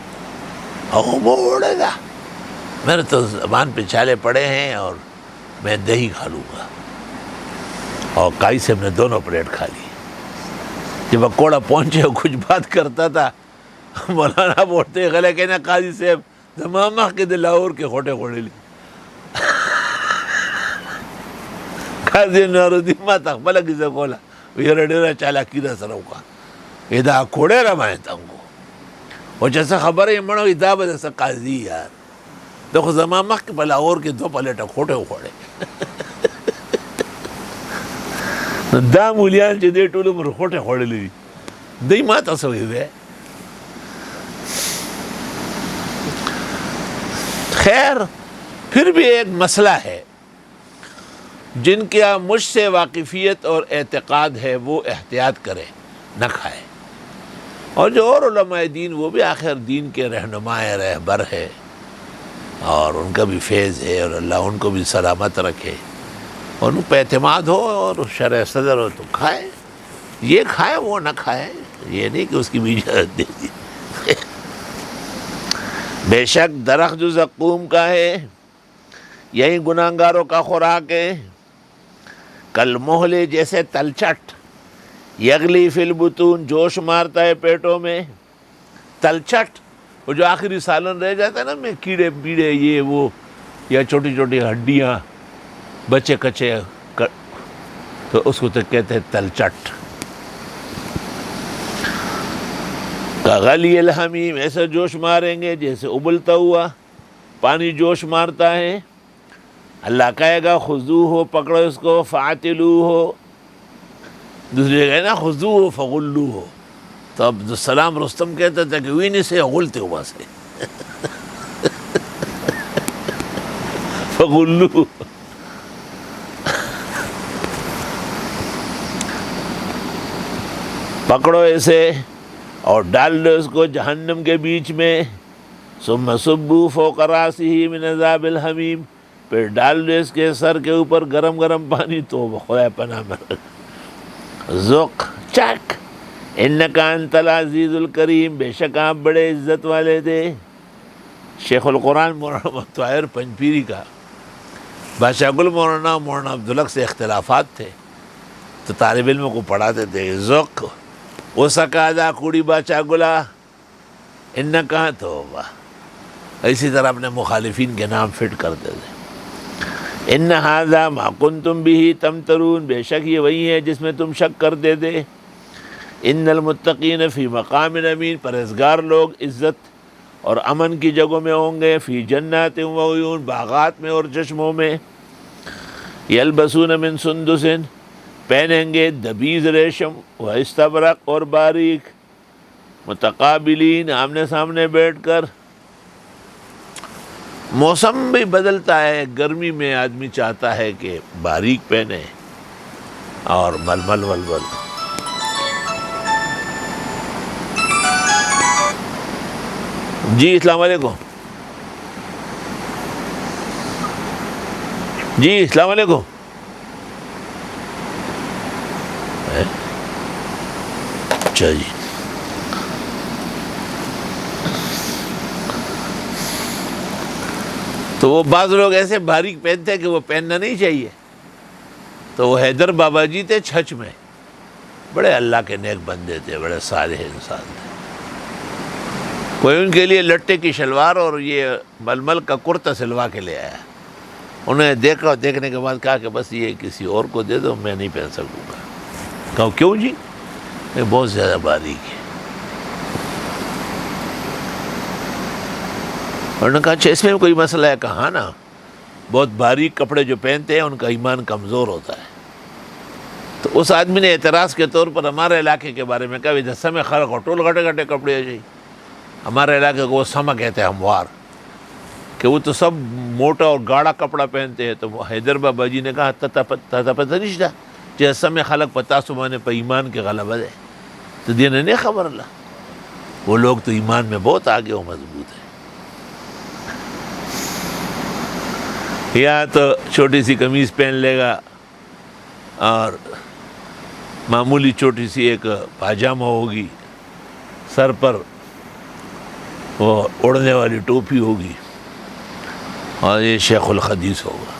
او موڑے دا. میرے تو زبان پہ چھالے پڑے ہیں اور میں دہی کھا لوں گا. اور قاضی صاحب نے 2 پلیٹ کھا لی. جب اکوڑا پہنچے کچھ بات کرتا تھا، مولانا بولتے غلے کہنا قاضی صاحب زمامہ کے دے لاہور کے کھوٹے کھوڑے لی. قاضی نارودین ما تقبل کسے کولا یہ رڈیرہ چالا کی دا سروکا ادا کھوڑے رمائے تنگو. وہ جیسا خبر ہے منو ادا بدسا قاضی یار تو زمان مخ کے لاہور کے 2 پلیٹه کوټه وخوړې دا مولیان چې دې ټول عمر کوټه خوړلې دي دوی ما تاسو وی خیر پھر بھی ایک مسئلہ ہے جن کا مجھ سے واقفیت اور اعتقاد ہے وہ احتیاط کرے نہ کھائے، اور جو اور علماء دین وہ بھی آخر دین کے رہنما رہبر ہے اور ان کا بھی فیض ہے، اور اللہ ان کو بھی سلامت رکھے اور ان پہ اعتماد ہو اور شرع صدر ہو تو کھائے، یہ کھائے وہ نہ کھائے، یہ نہیں کہ اس کی بھی اجازت دے دی۔ بے شک درخت جو زقوم کا ہے یہی گناہگاروں کا خوراک ہے، کل محلے جیسے تلچٹ، یغلی فی البطون جوش مارتا ہے پیٹوں میں، تلچٹ وہ جو آخری سالن رہ جاتا ہے نا میں کیڑے پیڑے یہ وہ یا چھوٹی چھوٹی ہڈیاں بچے کچے تو اس کو تو کہتے ہیں تلچٹ۔ کغلی الحمیم ایسا جوش ماریں گے جیسے ابلتا ہوا پانی جوش مارتا ہے، اللہ کہے گا خذوہ ہو پکڑو اس کو، فاعتلوہ ہو، دوسری جگہ ہے نا خذوہ ہو فغلوہ ہو، تو عبدالسلام رستم کہتا تھا کہ وینی سے غلتے ہوا سے فغلوہ، پکڑو اسے اور ڈال دو اس کو جہنم کے بیچ میں، ثم صبوا فوق راسہ من عذاب الحمیم، پھر ڈال دو اس کے سر کے اوپر گرم گرم پانی، تو خدا پناہ میں ذوق چک انک انت العزیز الکریم، بے شک آپ بڑے عزت والے تھے۔ شیخ القرآن مولانا طاہر پنجپیری کا بادشاہ گل مولانا عبدالحق سے اختلافات تھے تو طالب علموں کو پڑھاتے تھے ذوق وہ سکادا کوڑی بادشاہ گلا انکا توبہ، اسی طرح اپنے مخالفین کے نام فٹ کرتے تھے۔ ان ھذا ما کنتم بہ تمترون، بے شک یہ وہی ہے جس میں تم شک کرتے تھے۔ ان المتقین فی مقام امین، پرہیزگار لوگ عزت اور امن کی جگہوں میں ہوں گے، فی جنات و عیون، باغات میں اور چشموں میں، یلبسون من سندس، پہنیں گے دبیز ریشم، و استبرق اور باریک، متقابلین آمنے سامنے بیٹھ کر۔ موسم بھی بدلتا ہے، گرمی میں آدمی چاہتا ہے کہ باریک پہنے اور ململ ولول، جی السلام علیکم، جی السلام علیکم، اچھا جی تو وہ بعض لوگ ایسے باریک پہنتے ہیں کہ وہ پہننا نہیں چاہیے، تو وہ حیدر بابا جی تھے چھچ میں، بڑے اللہ کے نیک بندے تھے، بڑے صالح انسان تھے، کوئی ان کے لیے لٹے کی شلوار اور یہ ململ کا کرتا سلوا کے لے آیا، انہوں نے دیکھا، دیکھنے کے بعد کہا کہ بس یہ کسی اور کو دے دو، میں نہیں پہن سکوں گا۔ کہا کیوں جی؟ یہ بہت زیادہ باریک ہے۔ انہوں نے کہا اچھا اس میں کوئی مسئلہ ہے؟ کہا نا، بہت باریک کپڑے جو پہنتے ہیں ان کا ایمان کمزور ہوتا ہے۔ تو اس آدمی نے اعتراض کے طور پر ہمارے علاقے کے بارے میں کہا دسا میں خلق اور ٹول گھٹے گھٹے کپڑے ہے جی، ہمارے علاقے کو وہ سما کہتے ہیں ہموار، کہ وہ تو سب موٹا اور گاڑا کپڑا پہنتے ہیں۔ تو حیدر بابا جی نے کہا تتا پتہ نشتا جیسا میں خلق پتا سمانے پہ ایمان کے غلبہ ہے، تو دینے نہیں خبر اللہ، وہ لوگ تو ایمان میں بہت آگے و مضبوط ہے۔ یا تو چھوٹی سی قمیض پہن لے گا اور معمولی چھوٹی سی ایک پاجامہ ہوگی، سر پر وہ اڑنے والی ٹوپی ہوگی، اور یہ شیخ الحدیث ہوگا،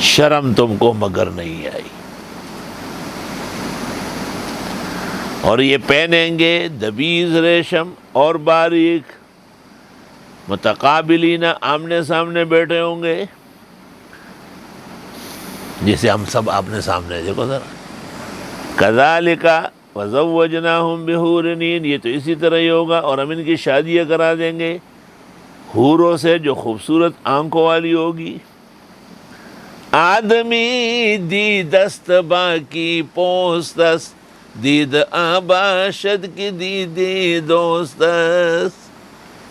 شرم تم کو مگر نہیں آئی۔ اور یہ پہنیں گے دبیز ریشم اور باریک، متقابلین آمنے سامنے بیٹھے ہوں گے، جیسے ہم سب آمنے سامنے، دیکھو ذرا، کذالک وزوجناہم بحور عین، یہ تو اسی طرح ہی ہوگا، اور ہم ان کی شادیاں کرا دیں گے حوروں سے جو خوبصورت آنکھوں والی ہوگی. آدمی دیدست باقی پوستست، دید آباشد کی دیدی دوستست.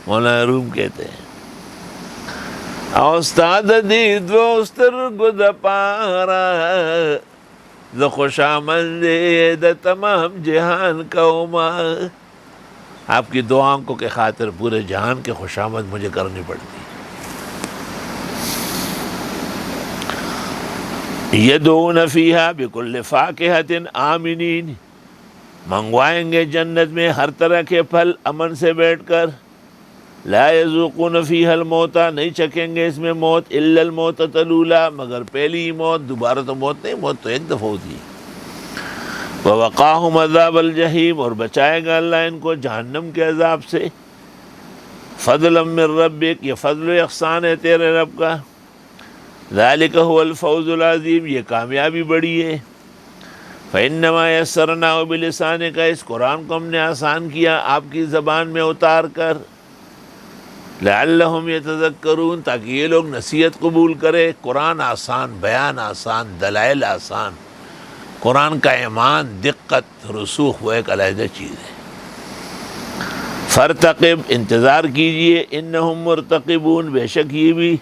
مولانا روم کہتے ہیں استاد دید دوستر گد پارا ز خوش آمدید تمام جہان کا عما. آپ کی دو آنکھوں کے خاطر پورے جہان کے خوش آمد مجھے کرنی پڑتی. یدعون فیہا بکل فاکہۃ آمنین، منگوائیں گے جنت میں ہر طرح کے پھل امن سے بیٹھ کر. لا یذوقون فیہا الموت، نہیں چکیں گے اس میں موت، الا الموتۃ الاولی، مگر پہلی موت، دوبارہ تو موت نہیں، موت تو ایک دفعہ ہوتی ہے. ووقاہم عذاب الجحیم، اور بچائے گا اللہ ان کو جہنم کے عذاب سے. فضلا من ربک، یہ فضل و احسان ہے تیرے رب کا. ذالک هو الفوز العظیم، یہ کامیابی بڑی ہے. فإنما یسرناہ بلسانک، اس قرآن کو ہم نے آسان کیا آپ کی زبان میں اتار کر. لعلہم یتذکرون، تاکہ یہ لوگ نصیحت قبول کرے. قرآن آسان، بیان آسان، دلائل آسان. قرآن کا ایمان، دقت، رسوخ وہ ایک علیحدہ چیز ہے. فرتقب، انتظار کیجئے. انہم مرتقبون، بے شک یہ بھی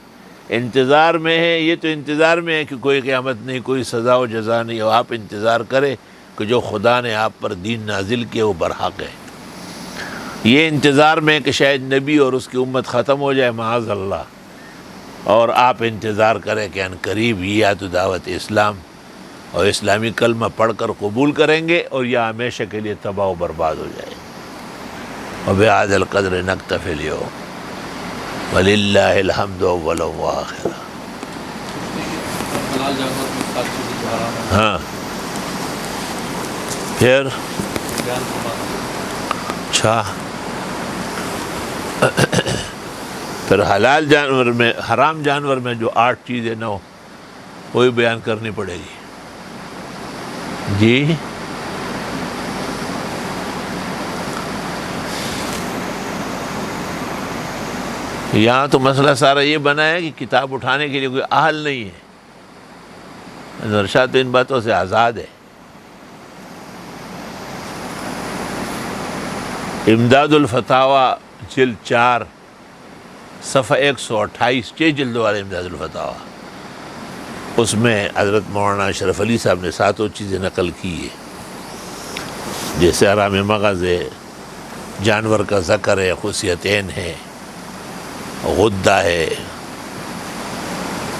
انتظار میں ہے. یہ تو انتظار میں ہے کہ کوئی قیامت نہیں، کوئی سزا و جزا نہیں، اور آپ انتظار کریں کہ جو خدا نے آپ پر دین نازل کیا وہ برحق ہے. یہ انتظار میں ہے کہ شاید نبی اور اس کی امت ختم ہو جائے معاذ اللہ، اور آپ انتظار کریں کہ ان قریب یا تو دعوت اسلام اور اسلامی کلمہ پڑھ کر قبول کریں گے، اور یہ ہمیشہ کے لیے تباہ و برباد ہو جائے. وبہذا القدر نکتفی اليوم، وللہ الحمد اولا وآخرا. ہاں پھر اچھا، پھر حلال جانور میں، حرام جانور میں جو 8 چیزیں نہ ہو وہی بیان کرنی پڑے گی. جی یہاں تو مسئلہ سارا یہ بنا ہے کہ کتاب اٹھانے کے لیے کوئی اہل نہیں ہے. ارشاد تو ان باتوں سے آزاد ہے. امداد الفتاویٰ جلد 4 صفحہ 128، 6 جلدوں والے امداد الفتاویٰ، اس میں حضرت مولانا اشرف علی صاحب نے 7 چیزیں نقل کی ہے، جیسے حرام مغز ہے، جانور کا ذکر ہے، خصیتین ہے، غدہ ہے،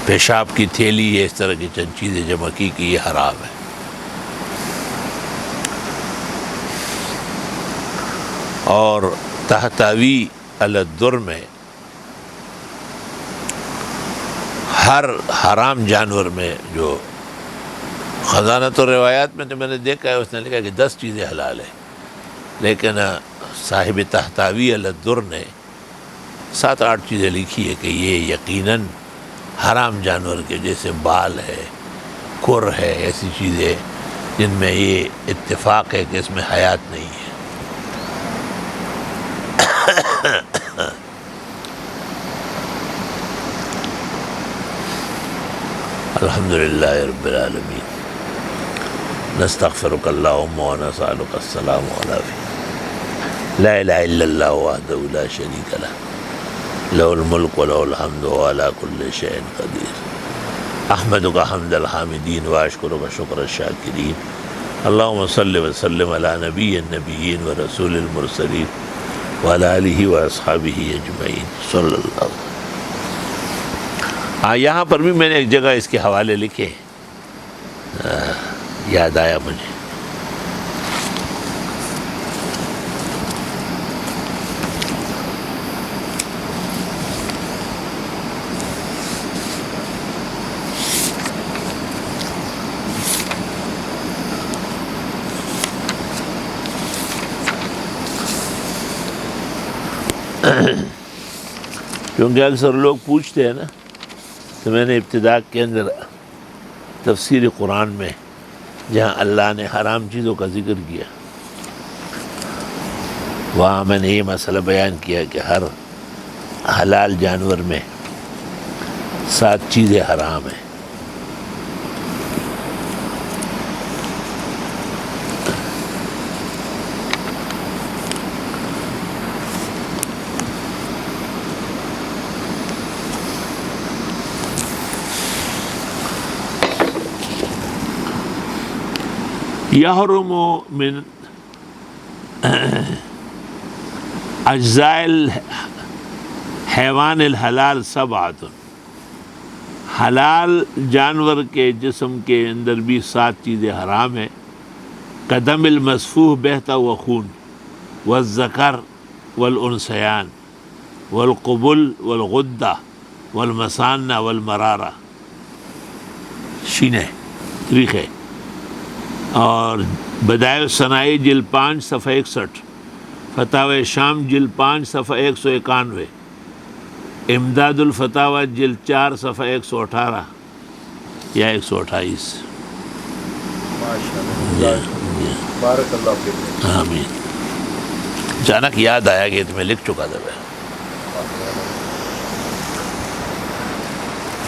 پیشاب کی تھیلی ہے، اس طرح کی چند چیزیں جمع کی کہ یہ حرام ہے. اور تحتوی علی الدر میں ہر حرام جانور میں جو خزانۃ الروایات میں تو میں نے دیکھا ہے اس نے لکھا کہ 10 چیزیں حلال ہیں، لیکن صاحب تحتوی علی الدر نے 7-8 چیزیں لکھی ہے کہ یہ یقیناً حرام جانور کے، جیسے بال ہے، کر ہے، ایسی چیزیں جن میں یہ اتفاق ہے کہ اس میں حیات نہیں ہے. الحمدللہ رب العالمین، نستغفرک اللہم و نسألک السلام علیکم. لا الہ الا اللہ وحدہ لا شریک لہ، لہ الملک و لہ الحمد و علی کل شیء قدیر. احمدک حمد الحامدین و اشکرک شکر الشاکرین. اللہم صلی وسلم علی نبی النبیین و رسول المرسلین وعلی آلہ و اصحابہ اجمعین صلی اللہ علیہ وسلم. یہاں پر بھی میں نے ایک جگہ اس کے حوالے لکھے، یاد آیا مجھے. کیونکہ اکثر لوگ پوچھتے ہیں نا، تو میں نے ابتدا کے اندر تفسیر قرآن میں جہاں اللہ نے حرام چیزوں کا ذکر کیا، وہاں میں نے یہ مسئلہ بیان کیا کہ ہر حلال جانور میں 7 چیزیں حرام ہیں. یحرم من اجزاء الحیوان الحلال 7. حلال جانور کے جسم کے اندر بھی 7 چیزیں حرام ہیں. قدم المسفوح بہتا ہوا خون، والذکر والانثیان والقبل والغدہ والمثانہ والمرارہ، شینہ طریقے. اور بدائع الصنائع جلد 5 صفحہ 61، فتاوی شام جلد 5 صفحہ 191، امداد الفتاوی جلد 4 صفحہ 118 یا 128. بارک اللہ فیک. آمین. اچانک یاد آیا کہ تمہیں لکھ چکا تھا میں.